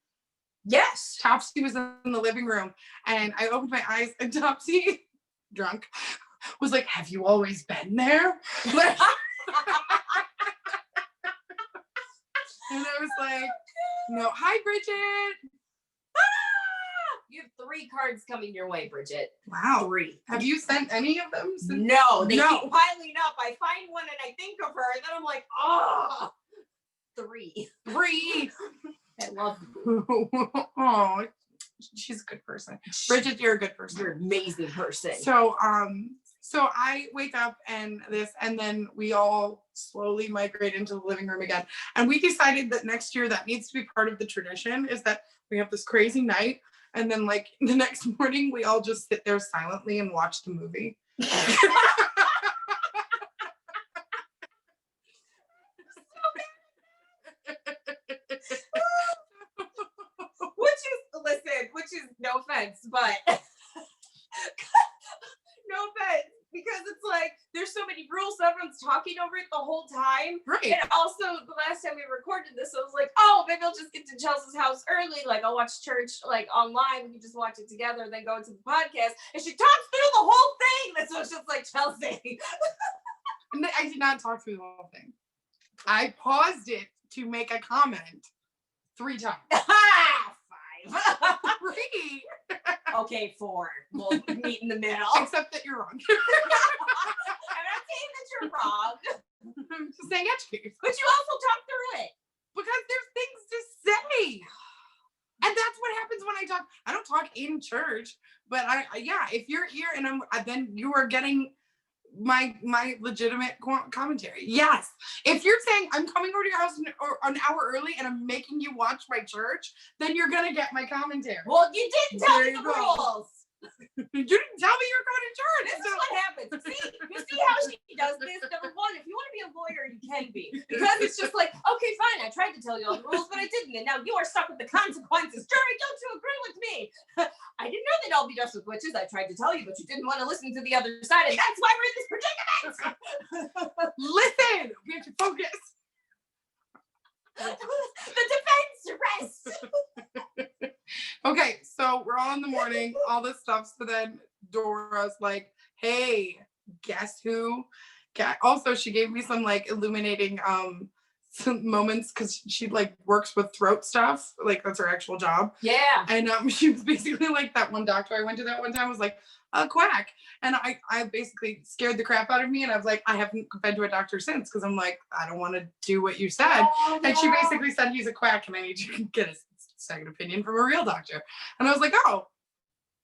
Yes. Topsy was in the living room, and I opened my eyes, and Topsy, drunk, was like, have you always been there? And I was like, no. Hi, Bridget. You have 3 cards coming your way, Bridget. Wow. 3. Have you sent any of them since? No, they No. keep piling up. I find one and I think of her, and then I'm like, oh, 3. 3. I love you. Oh, she's a good person. Bridget, you're a good person. You're an amazing person. So I wake up and then we all slowly migrate into the living room again. And we decided that next year that needs to be part of the tradition, is that we have this crazy night, and then like the next morning we all just sit there silently and watch the movie. Which is no offense, but no offense, because it's like there's so many rules, so everyone's talking over it the whole time. Right. And also, the last time we recorded this, I was like, oh, maybe I'll just get to Chelsea's house early. Like, I'll watch church like online. We can just watch it together, then go into the podcast. And she talks through the whole thing. That's so it's just like, Chelsea. I did not talk through the whole thing. I paused it to make a comment 3 times. 5. 3. Okay, 4. We'll meet in the middle. Except that you're wrong. I'm not saying that you're wrong, I'm just saying educate yourself. but you also talk through it. Because there's things to say. And that's what happens when I talk. I don't talk in church, but yeah, if you're here and then you are getting my legitimate commentary. Yes. If you're saying I'm coming over to your house an hour early and I'm making you watch my church, then you're gonna get my commentary. Well, you didn't tell There me you the go. rules. You didn't tell me you were going to church. This is what happens. You see how she does this? Number one, if you want to be a lawyer, you can be. Because it's just like, okay, fine, I tried to tell you all the rules, but I didn't. And now you are stuck with the consequences. Jury, don't you agree with me? I didn't know they'd all be dressed with witches. I tried to tell you, but you didn't want to listen to the other side. And that's why we're in this predicament. Listen, we have to focus. The defense rests. Okay, so we're all in the morning, all this stuff. So then Dora's like, hey, guess who? Also, she gave me some like illuminating some moments because she like works with throat stuff. Like that's her actual job. Yeah. And she was basically like that one doctor I went to that one time was like a quack. And I basically scared the crap out of me. And I was like, I haven't been to a doctor since because I'm like, I don't want to do what you said. Oh, And she no. basically said he's a quack and I need to get a second opinion from a real doctor. And I was like, oh,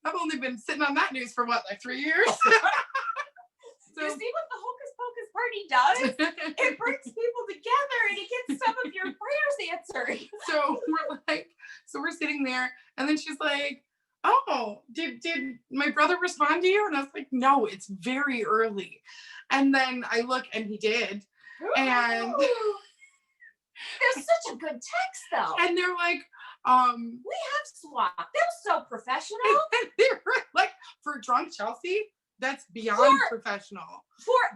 I've only been sitting on that news for what, like 3 years? You see what the Hocus Pocus party does? It brings people together and it gets some of your prayers answered. So we're sitting there and then she's like, oh, did my brother respond to you? And I was like, no, it's very early. And then I look and he did. And there's such a good text though. And they're like, we have swapped. That was so professional. And they were like, for drunk Chelsea, that's beyond professional.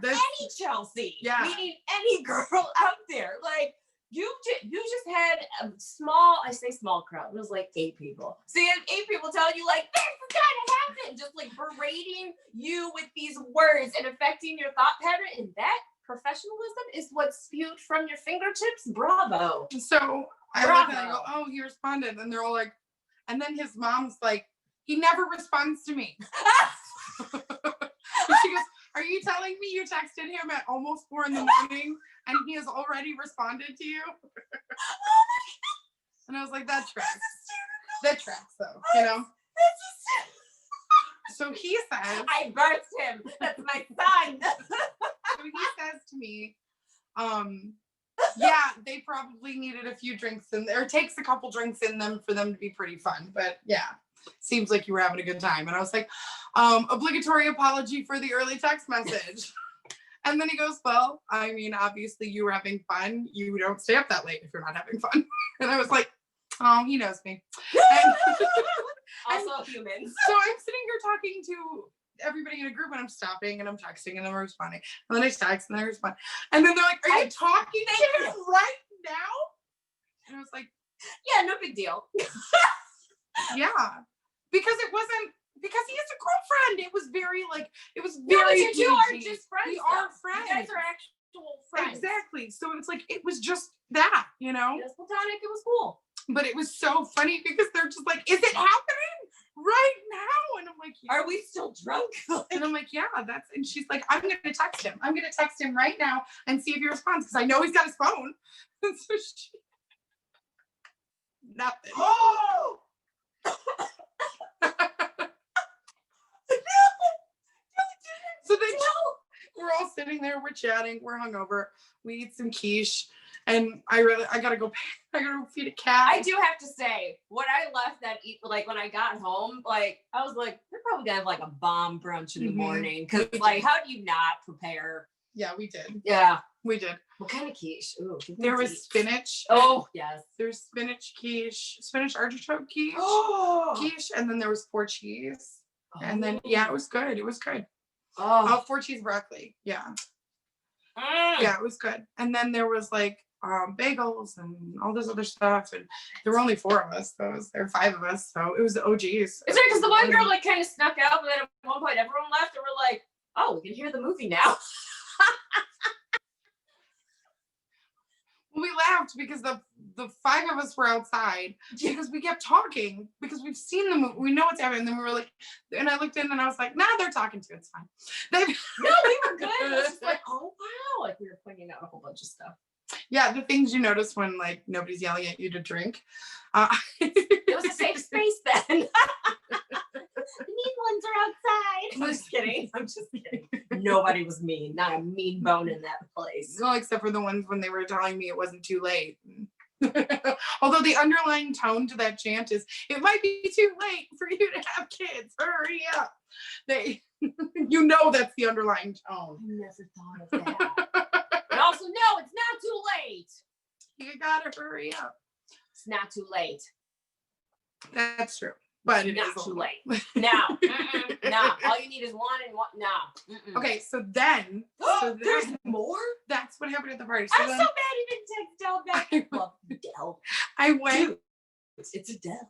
Any Chelsea, yeah, meaning any girl out there, like you just had a small, I say small crowd. It was like 8 people. So you had 8 people telling you like, this is gonna happen, just like berating you with these words and affecting your thought pattern. And that professionalism is what spewed from your fingertips. Bravo. So I look and I go, oh, he responded. And they're all like, and then his mom's like, he never responds to me. And she goes, are you telling me you texted him at almost 4 a.m. and he has already responded to you? And I was like, that tracks. That tracks though, you know? So he says, I birthed him. That's my son. So he says to me, yeah, they probably needed a few drinks in there. It takes a couple drinks in them for them to be pretty fun. But yeah, seems like you were having a good time. And I was like, obligatory apology for the early text message. And then he goes, well, I mean, obviously you were having fun. You don't stay up that late if you're not having fun. And I was like, oh, he knows me. Also humans. So I'm sitting here talking to everybody in a group and I'm stopping and I'm texting and I'm responding. And then I text and I respond. And then they're like, are you talking to him right now? And I was like, yeah, no big deal. yeah. Because he has a girlfriend. It was very like, it was No, very but you two are just friends. We though. are friends. You guys are actual friends. Exactly. So it's like, it was just that, you know? It was platonic. It was cool. But it was so funny because they're just like, is it happening right now? And I'm like, yeah. Are we still drunk? And I'm like, yeah, that's, and she's like, I'm going to text him. I'm going to text him right now and see if he responds because I know he's got his phone. And so nothing. Oh! So then we're all sitting there, we're chatting, we're hungover, we eat some quiche, and I gotta go feed a cat. I do have to say, when I left like when I got home, like I was like, they're probably gonna have like a bomb brunch in the morning. Cause like, how do you not prepare? Yeah, we did. Yeah. We did. What kind of quiche? Ooh, there was spinach. Oh, yes. There's spinach quiche, spinach artichoke quiche, quiche, and then there was 4 cheese. And then, yeah, it was good. It was good. Oh, 4 cheese broccoli. Yeah. Mm. Yeah, it was good. And then there was like bagels and all this other stuff. And there were only 4 of us. So there were 5 of us. So it was the OGs. Is it because the one girl like kind of snuck out, but then at one point everyone left and we're like, oh, we can hear the movie now. We laughed because the 5 of us were outside because we kept talking because we've seen the movie. We know what's happening. And then we were like, and I looked in and I was like, nah, they're talking to. It's fine. No, we were good. It was just like, oh, wow. Like we were pointing out a whole bunch of stuff. Yeah, the things you notice when like nobody's yelling at you to drink. It was a safe space then. The mean ones are outside. I'm just kidding. I'm just kidding. Nobody was mean. Not a mean bone in that place. No, except for the ones when they were telling me it wasn't too late. Although the underlying tone to that chant is, it might be too late for you to have kids. Hurry up. You know that's the underlying tone. I never thought of that. And also, no, it's not too late. You gotta hurry up. It's not too late. That's true. But It's it not is too late. No. No. All you need is one and one. No. Okay, so then There's more? that's what happened at the party. I'm So so then mad you didn't text Del back. I love Del. I went. Dude, it's a Del.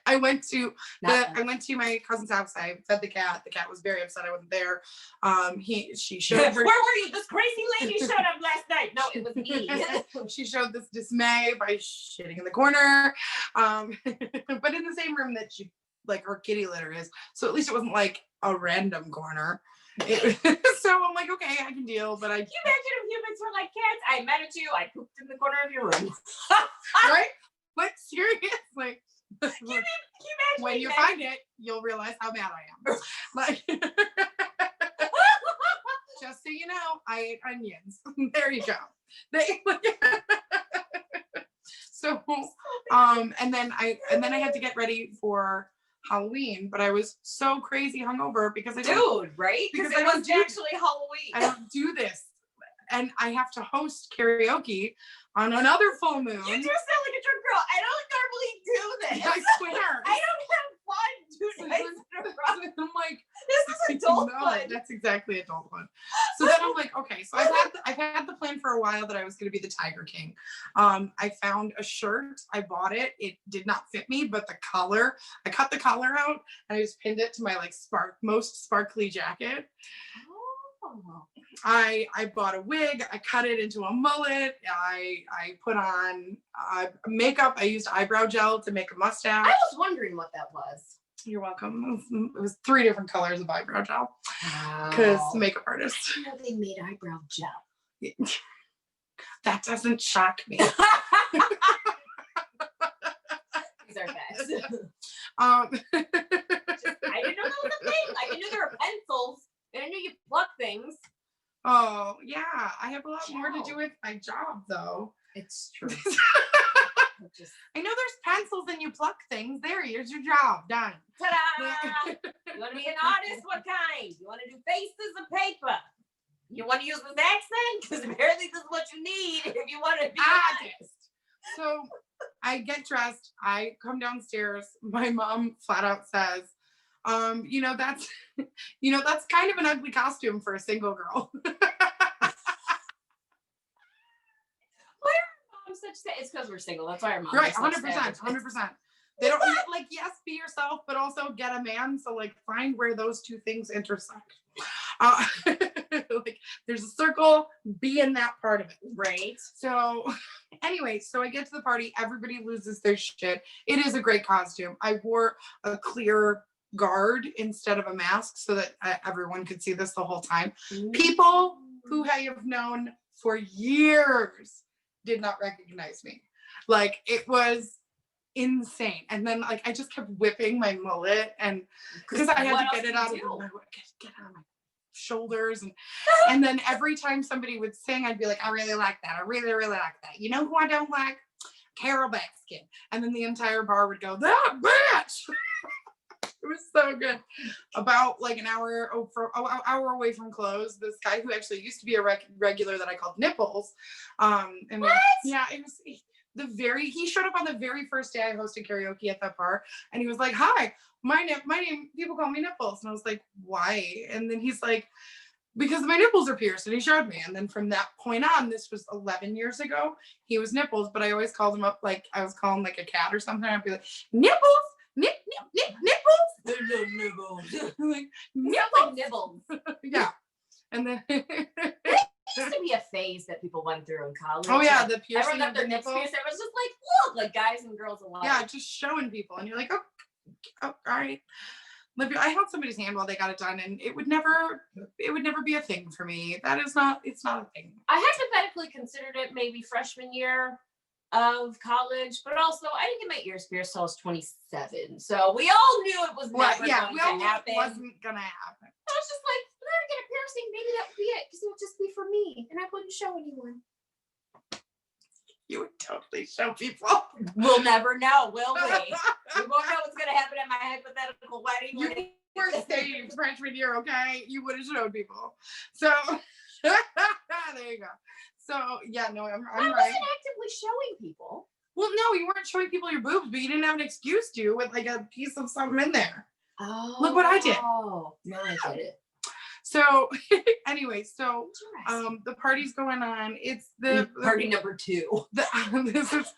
I went to Not I went to my cousin's house. I fed the cat. The cat was very upset I wasn't there. She showed Where her. were you? This crazy lady showed up last night. No, it was me. She showed this dismay by shitting in the corner, but in the same room that she like her kitty litter is. So at least it wasn't like a random corner. So I'm like, okay, I can deal. But Can you imagine if humans were like cats? I met at you. I pooped in the corner of your room. right? But seriously, Can you imagine when you that? find it, you'll realize how mad I am. Like, just so you know, I ate onions. There you go. So, and then I had to get ready for Halloween, but I was so crazy hungover because I don't, Dude, right? Because Because it I don't was do- actually Halloween. I don't do this, and I have to host karaoke on another full moon. You do sound like a drunk girl. I don't normally do this. I swear. I don't have fun 2 nights in a row. I'm like, This is adult no, fun. that's exactly adulthood. So then I'm like, okay, so I've had the plan for a while that I was going to be the Tiger King. I found a shirt, I bought it. It did not fit me, but the collar, I cut the collar out and I just pinned it to my like most sparkly jacket. Oh. I bought a wig. I cut it into a mullet. I put on makeup. I used eyebrow gel to make a mustache. I was wondering what that was. You're welcome. It was 3 different colors of eyebrow gel because makeup artists. I know they made eyebrow gel. That doesn't shock me. These are facts. Um, I didn't know that was a thing. I knew there were pencils, and I knew you pluck things. oh yeah, I have a lot more to do with my job though. It's true. I know there's pencils and you pluck things. There, here's your job done. Ta-da! You want to be an artist? What kind? You want to do faces or paper? You want to use this accent? Because apparently this is what you need if you want to be an artist. So I get dressed. I come downstairs. My mom flat out says, that's kind of an ugly costume for a single girl. It's because we're single. That's why our mom. Right, 100%, 100%. They don't like, yes, be yourself, but also get a man. So like find where those two things intersect. Like there's a circle, be in that part of it. Right. So anyway, so I get to the party, everybody loses their shit. It is a great costume. I wore a clear guard instead of a mask so that everyone could see this the whole time. People who I have known for years did not recognize me. Like it was insane. And then like I just kept whipping my mullet and because I had to get it out of my shoulders and then every time somebody would sing I'd be like, I really like that. I really, really like that. You know who I don't like? Carol Baskin. And then the entire bar would go, that bitch. It was so good. About like an hour away from close, this guy who actually used to be a regular that I called Nipples. And what? Yeah, it was he showed up on the very first day I hosted karaoke at that bar, and he was like, "Hi, my name, people call me Nipples," and I was like, "Why?" And then he's like, "Because my nipples are pierced," and he showed me. And then from that point on, this was 11 years ago, he was Nipples, but I always called him up like I was calling like a cat or something. I'd be like, "Nipples." Nipples. Like, Like nibbles. yeah. And then Used to be a phase that people went through in college. oh yeah, Like, the piercing everyone got of their the nips nipple. pierced. Everyone's just like, look, like guys and girls alike. Yeah, just showing people, and you're like, oh, all right. I held somebody's hand while they got it done, and it would never be a thing for me. It's not a thing. I hypothetically technically considered it maybe freshman year of college, but also I didn't get my ears pierced till I was 27. So we all knew it was never we all going knew to happen. it wasn't gonna happen. I was just like, let me get a piercing. Maybe that would be it, because it would just be for me, and I wouldn't show anyone. You would totally show people. We'll never know, will we? We won't know what's gonna happen at my hypothetical wedding. You were saved freshman year, okay? You would have showed people. So there you go. So yeah, no, I'm I right. wasn't actively showing people. Well, no, you weren't showing people your boobs, but you didn't have an excuse to with like a piece of something in there. Oh, Look what I did. Oh, no, I get it. So anyway, so the party's going on. It's the Party number 2. this is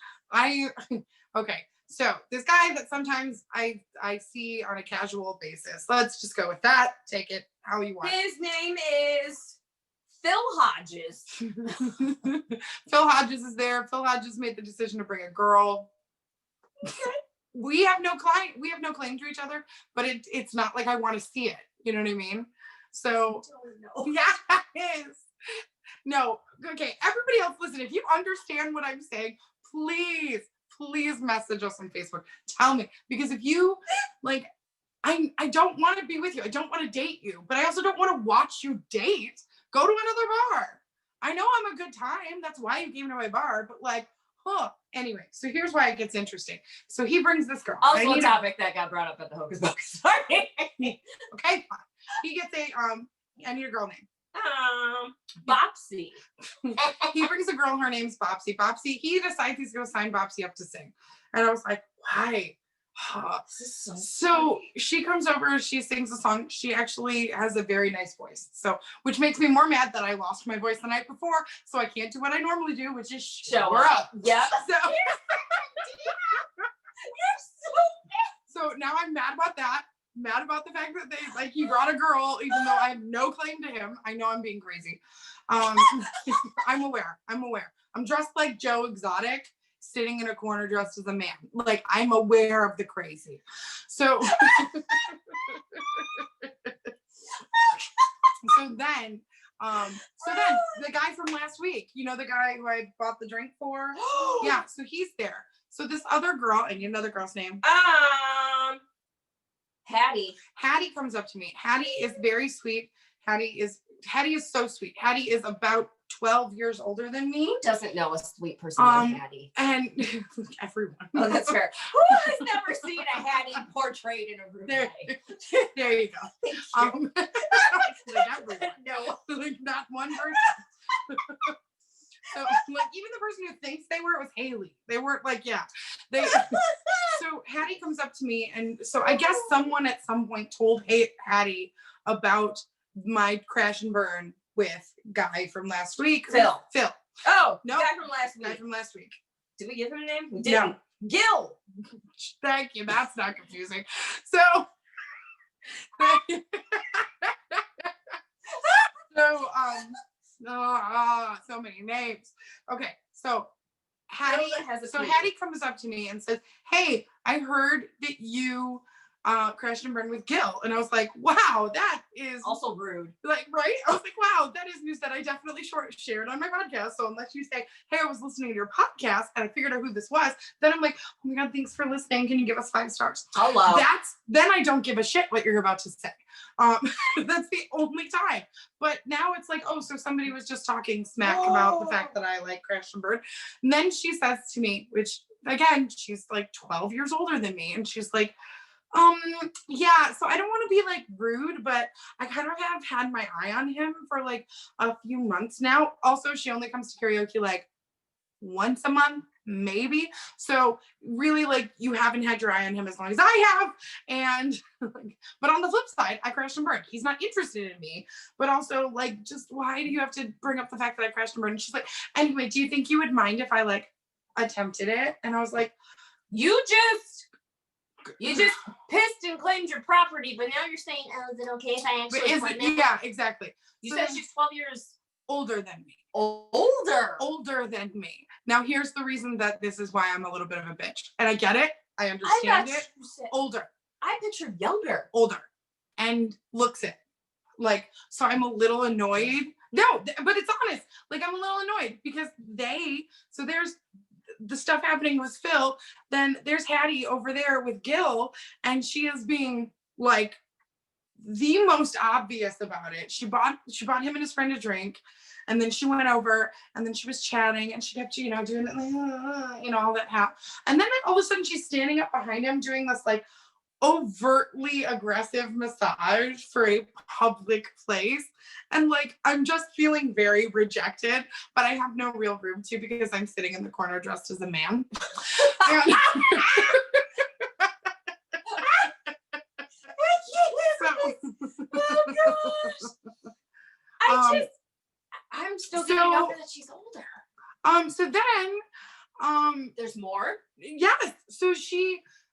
okay. So this guy that sometimes I see on a casual basis. Let's just go with that. Take it how you want. His name is Phil Hodges. Phil Hodges is there. Phil Hodges made the decision to bring a girl. We have no claim to each other, but it's not like I want to see it. You know what I mean? So yeah, it is. No, okay. Everybody else, listen, if you understand what I'm saying, please message us on Facebook. Tell me. Because if you like, I don't want to be with you. I don't want to date you, but I also don't want to watch you date. Go to another bar. I know I'm a good time. That's why you came to my bar, but like, anyway, so here's why it gets interesting. So he brings this girl. Also a topic that got brought up at the Hocus Pocus party. Okay, fine. He gets I need a girl name. Bopsy. He brings a girl, her name's Bopsy. Bopsy, he decides he's gonna sign Bopsy up to sing. And I was like, why? So she comes over, she sings a song. She actually has a very nice voice. So, which makes me more mad that I lost my voice the night before. So I can't do what I normally do, which is show her up. Yep. So now I'm mad about that. Mad about the fact that he brought a girl, even though I have no claim to him. I know I'm being crazy. I'm aware. I'm dressed like Joe Exotic, sitting in a corner dressed as a man. Like, I'm aware of the crazy. So then the guy from last week, you know, the guy who I bought the drink for? Yeah, so he's there. So this other girl, and another girl's name? Hattie comes up to me. Hattie is very sweet. Hattie is so sweet. Hattie is about 12 years older than me. Who doesn't know a sweet person like Hattie? And everyone. Oh, that's fair. Who has never seen a Hattie portrayed in a room? There you go. Thank you. Like everyone. No. Like not one person. So like even the person who thinks they were, it was Haley. They weren't like, yeah. So Hattie comes up to me, and so I guess someone at some point told Hattie about my crash and burn with guy from last week. Phil. Oh, no, guy from last week. Did we give him a name? We didn't. No. Gil. Thank you. That's not confusing. So so many names. Okay, so Hattie comes up to me and says, "Hey, I heard that you crashed and burned with Gil," and I was like, "Wow, that is also rude." Like, right? I was like, "Wow, that is news that I definitely shared on my podcast." So unless you say, "Hey, I was listening to your podcast and I figured out who this was," then I'm like, "Oh my god, thanks for listening. Can you give us 5 stars?" Hello. Then I don't give a shit what you're about to say. That's the only time. But now it's like, oh, so somebody was just talking smack about the fact that I like crashed and burned. And then she says to me, which again, she's like 12 years older than me, and she's like, yeah, so I don't want to be like rude, but I kind of have had my eye on him for like a few months now. Also, she only comes to karaoke like once a month, maybe. So really, like, you haven't had your eye on him as long as I have. And but on the flip side, I crashed and burned. He's not interested in me, but also like, just why do you have to bring up the fact that I crashed and burned? And she's like, anyway, do you think you would mind if I like attempted it? And I was like, you just pissed and claimed your property, but now you're saying, oh, is it okay if I actually claim it? Yeah, exactly. You said she's 12 years older than me. Older than me. Now here's the reason that this is why I'm a little bit of a bitch. And I get it. I understand it. Older. I pictured younger. Older. And looks it. Like, so I'm a little annoyed No, but it's honest. Like, I'm a little annoyed because so there's the stuff happening with Phil. Then there's Hattie over there with Gil, and she is being like the most obvious about it. She bought him and his friend a drink, and then she went over, and then she was chatting, and she kept, doing it like, all that and then all of a sudden she's standing up behind him doing this like overtly aggressive massage for a public place, and like I'm just feeling very rejected, but I have no real room to because I'm sitting in the corner dressed as a man. And- Oh gosh. I'm still getting over that she's older. So then, There's more? yes.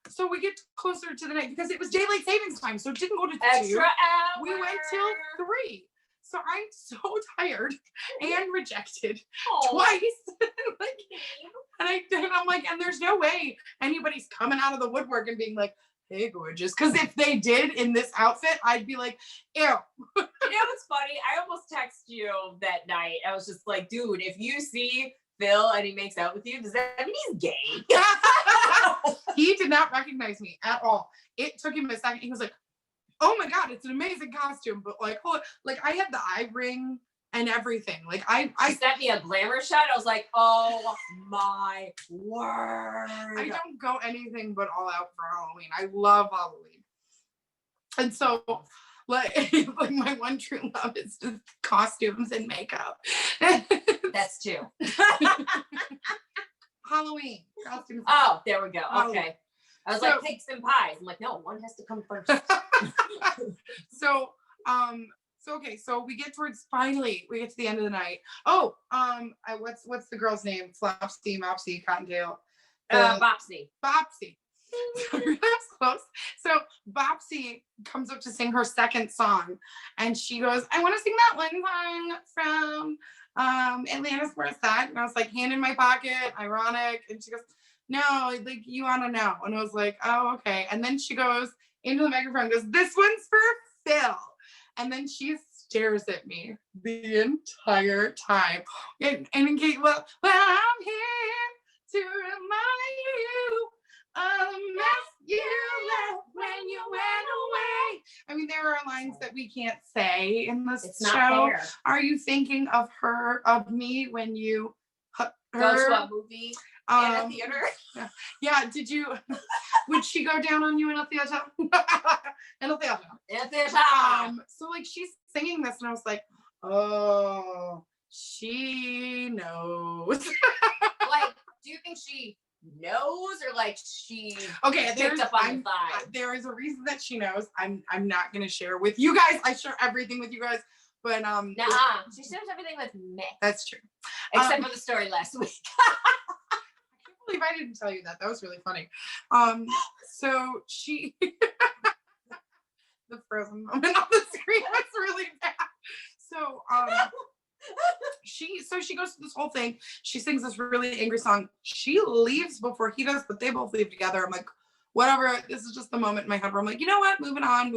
So we get closer to the night because it was daylight savings time, so it didn't go to 2. Extra hour. We went till 3. So I'm so tired and rejected twice. and I'm like, and there's no way anybody's coming out of the woodwork and being like, hey, gorgeous. Because if they did in this outfit, I'd be like, ew. You know what's funny? I almost texted you that night. I was just like, dude, if you see Phil and he makes out with you, does that mean he's gay? He did not recognize me at all. It took him a second. He was like, oh my God, it's an amazing costume. But like I had the eye ring and everything. Like I sent me a glamour shot. I was like, oh my word. I don't go anything but all out for Halloween. I love Halloween. And so like my one true love is just costumes and makeup. That's 2. Halloween costumes. Oh, there we go. Halloween. Okay. I was like, cakes and pies. I'm like, no, one has to come first. So we get finally we get to the end of the night. Oh, what's the girl's name? Flopsy, Mopsy, Cottontail. Bopsy. Bopsy. That's close. So Bopsy comes up to sing her second song, and she goes, I want to sing that one song from Atlantis Morissette. And I was like, hand in my pocket, ironic. And she goes, no, like, you want to know. And I was like, oh, okay. And then she goes into the microphone and goes, this one's for Phil. And then she stares at me the entire time. And in case, well, I'm here to remind you of the mess you left when you went away. I mean, there are lines that we can't say in this It's show. not fair. Are you thinking of me when you Go to a movie in a theater? Yeah, would she go down on you in a theater? In a theater. In a theater. So like she's singing this and I was like, oh, she knows. Like, do you think she knows or like she okay, picked up on the vibe? There is a reason that she knows. I'm not gonna share with you guys. I share everything with you guys, but she shares everything with me. That's true. Except for the story last week. I can't believe I didn't tell you that. That was really funny. So she the frozen moment on the screen was really bad. So she goes through this whole thing. She sings this really angry song. She leaves before he does, but they both leave together. I'm like, whatever. This is just the moment in my head where I'm like, you know what? Moving on.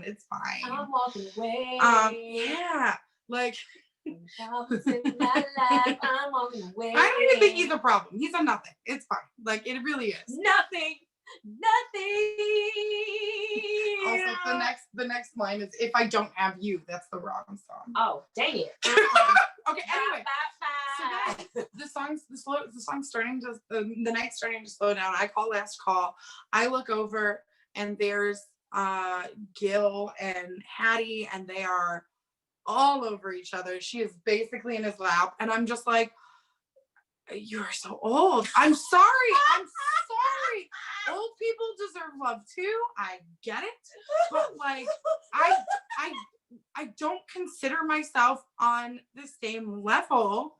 It's fine. I'm walking away. Yeah. Like I'm walking away. I don't even think he's a problem. He's a nothing. It's fine. Like it really is. Nothing. Also, the next line is "If I don't have you." That's the wrong song. Oh, dang it. Okay. Anyway, so then the song's starting to the night's starting to slow down. I call last call. I look over and there's Gil and Hattie, and they are all over each other. She is basically in his lap, and I'm just like, you are so old. I'm sorry. Old people deserve love too. I get it. But like I don't consider myself on the same level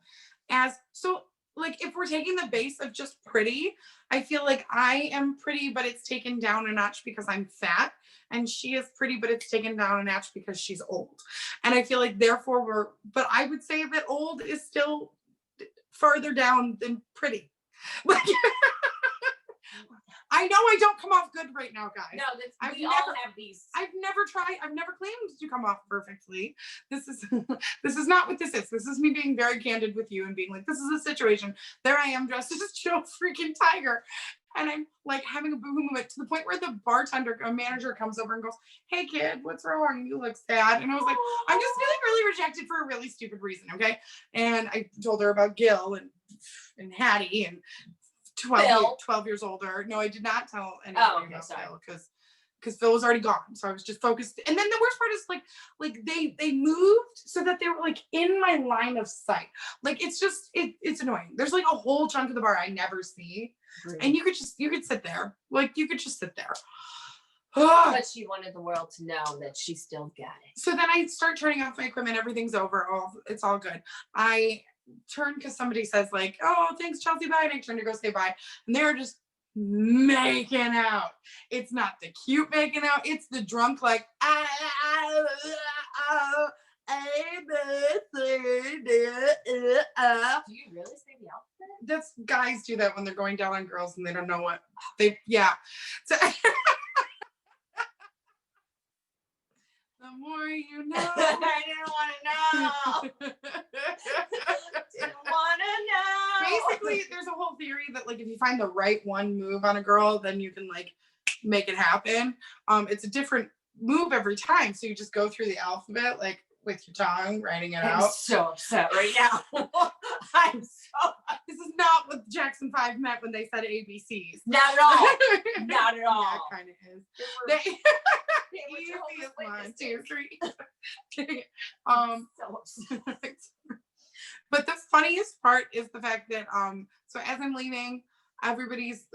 as, so like if we're taking the base of just pretty, I feel like I am pretty, but it's taken down a notch because I'm fat, and she is pretty, but it's taken down a notch because she's old. And I feel like therefore but I would say that old is still farther down than pretty. Like I know I don't come off good right now, guys. No, I've we all never- have these. I've never claimed to come off perfectly. This is not what this is. This is me being very candid with you and being like, this is a situation. There I am dressed as Joe freaking Tiger. And I'm like having a boo-hoo moment to the point where the manager comes over and goes, "Hey kid, what's wrong? You look sad." And I was like, I'm just feeling really rejected for a really stupid reason, okay? And I told her about Gil and Hattie and 12 years older. No, I did not tell anybody about Phil because Phil was already gone. So I was just focused. And then the worst part is like they moved so that they were like in my line of sight. Like it's just it's annoying. There's like a whole chunk of the bar I never see. And you could sit there. Like you could just sit there. But she wanted the world to know that she still got it. So then I start turning off my equipment. Everything's over. It's all good. I turn because somebody says like, "Oh, thanks, Chelsea, bye." And I turn to go say bye. And they're just making out. It's not the cute making out. It's the drunk like, Do you really say the alphabet? That's guys do that when they're going down on girls and they don't know what so the more you know. I didn't want to know. Didn't want to know. Basically, there's a whole theory that like if you find the right one move on a girl, then you can like make it happen. It's a different move every time. So you just go through the alphabet like with your tongue, writing it out. I'm so upset right now. This is not what Jackson 5 meant when they said ABCs. Not at all. Not at all. Yeah, it kind of is. Easy as 1, 2, 3. So upset. But the funniest part is the fact that so as I'm leaving, everybody's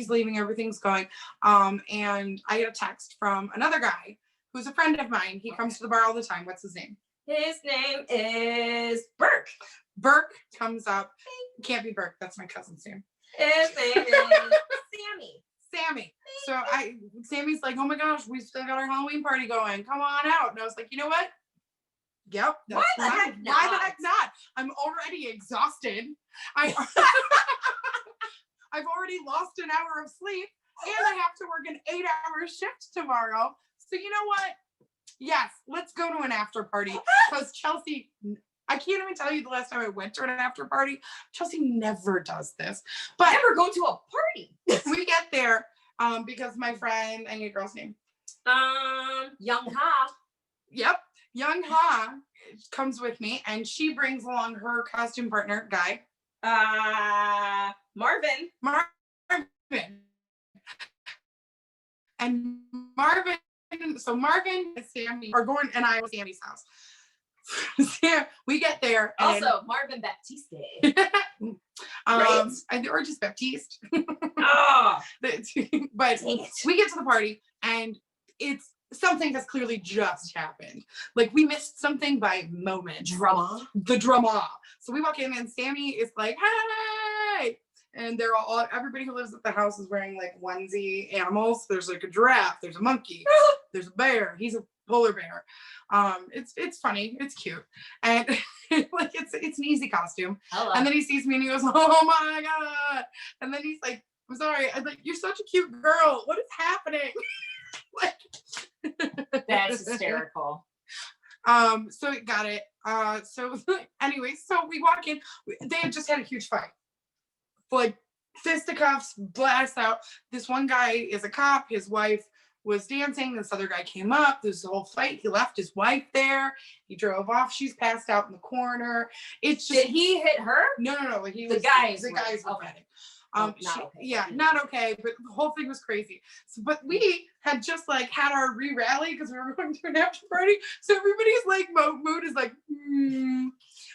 leaving, everything's going. And I get a text from another guy who's a friend of mine. He comes to the bar all the time. What's his name? His name is Burke. Burke comes up. Can't be Burke. That's my cousin's name. His name is Sammy. So Sammy's like, "Oh my gosh, we still got our Halloween party going. Come on out." And I was like, you know what? Yep. Why the heck not? Why the heck not? I'm already exhausted. I've already lost an hour of sleep and I have to work an 8-hour shift tomorrow. So you know what? Yes, let's go to an after party because Chelsea, I can't even tell you the last time I went to an after party. Chelsea never does this. But never go to a party. We get there because my friend, I need a girl's name. Young Ha. Yep. Young Ha comes with me and she brings along her costume partner, guy. Marvin. And Marvin, so Marvin and Sammy are going, and I was Sammy's house. We get there. And, Also, Marvin Baptiste. or just Baptiste. Oh, But we get to the party and it's something that's clearly just happened. Like we missed something by moment. The drama. So we walk in and Sammy is like, "Hey!" And they're everybody who lives at the house is wearing like onesie animals. There's like a giraffe, there's a monkey, there's a bear. He's a polar bear. It's funny, it's cute, and like it's an easy costume. hello. And then he sees me and he goes, "Oh my god!" And then he's like, "I'm sorry." I'm like, "You're such a cute girl. What is happening?" Like, That's hysterical. So it got it. So anyway, so we walk in. They had just had a huge fight. Like fisticuffs, blast out. This one guy is a cop. His wife was dancing. This other guy came up. There's a whole fight. He left his wife there. He drove off. She's passed out in the corner. It's just. Did he hit her? No. The guys were okay. fighting. Not okay. Yeah, not okay, but the whole thing was crazy. So, but we had just like had our re-rally because we were going to an after party. So everybody's like mood is like,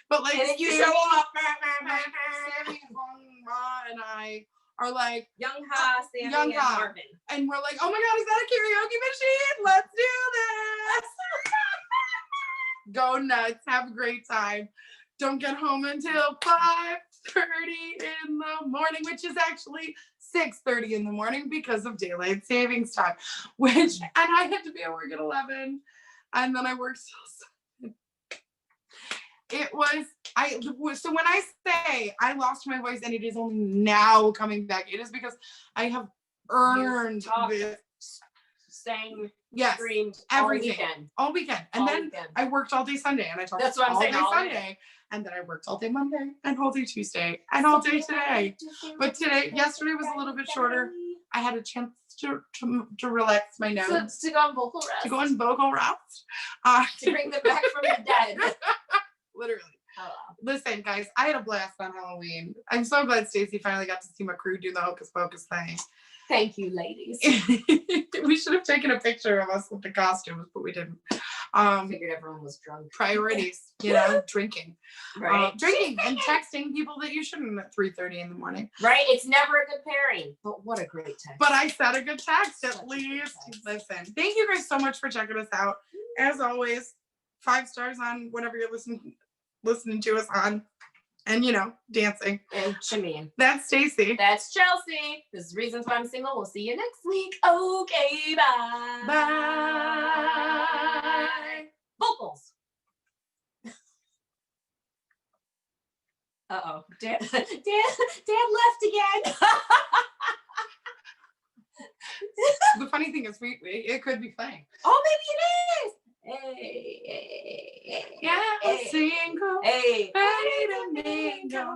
but like And then you show up. Sammy and I are like Young Ha, Sammy, Young and Ha. Marvin. and we're like, "Oh my god, is that a karaoke machine? Let's do this." Go nuts, have a great time. Don't get home until 5:30 in the morning, which is actually 6:30 in the morning because of daylight savings time. And I had to be at work at 11, and then I worked till 7. So when I say I lost my voice and it is only now coming back, it is because I have earned talked, this. sang, Yes, screamed everything. all weekend. All weekend. And All then weekend. I worked all day Sunday and I talked That's what I'm all saying, day all day. Sunday. And then I worked all day Monday and all day Tuesday and all day today. But yesterday was a little bit shorter. I had a chance to relax my nose. To go on vocal rest. To go on vocal rest. To bring them back from the dead. Literally. Oh, wow. Listen, guys, I had a blast on Halloween. I'm so glad Stacey finally got to see my crew do the Hocus Pocus thing. Thank you, ladies. We should have taken a picture of us with the costumes, but we didn't. Figured everyone was drunk. Priorities, drinking. Right. Drinking and texting people that you shouldn't at 3:30 in the morning. Right. It's never a good pairing, but what a great text. But I said a good text Such a at good least. text. Listen, thank you guys so much for checking us out. As always, 5 stars on whatever you're listening to us on. And dancing. And Shameen. That's Stacey. That's Chelsea. This is Reasons Why I'm Single. We'll see you next week. Okay, bye. Bye. Vocals. Uh-oh. Dad left again. The funny thing is, it could be playing. Oh, maybe it is. Hey. Yeah, single. Hey. Ready to mingle.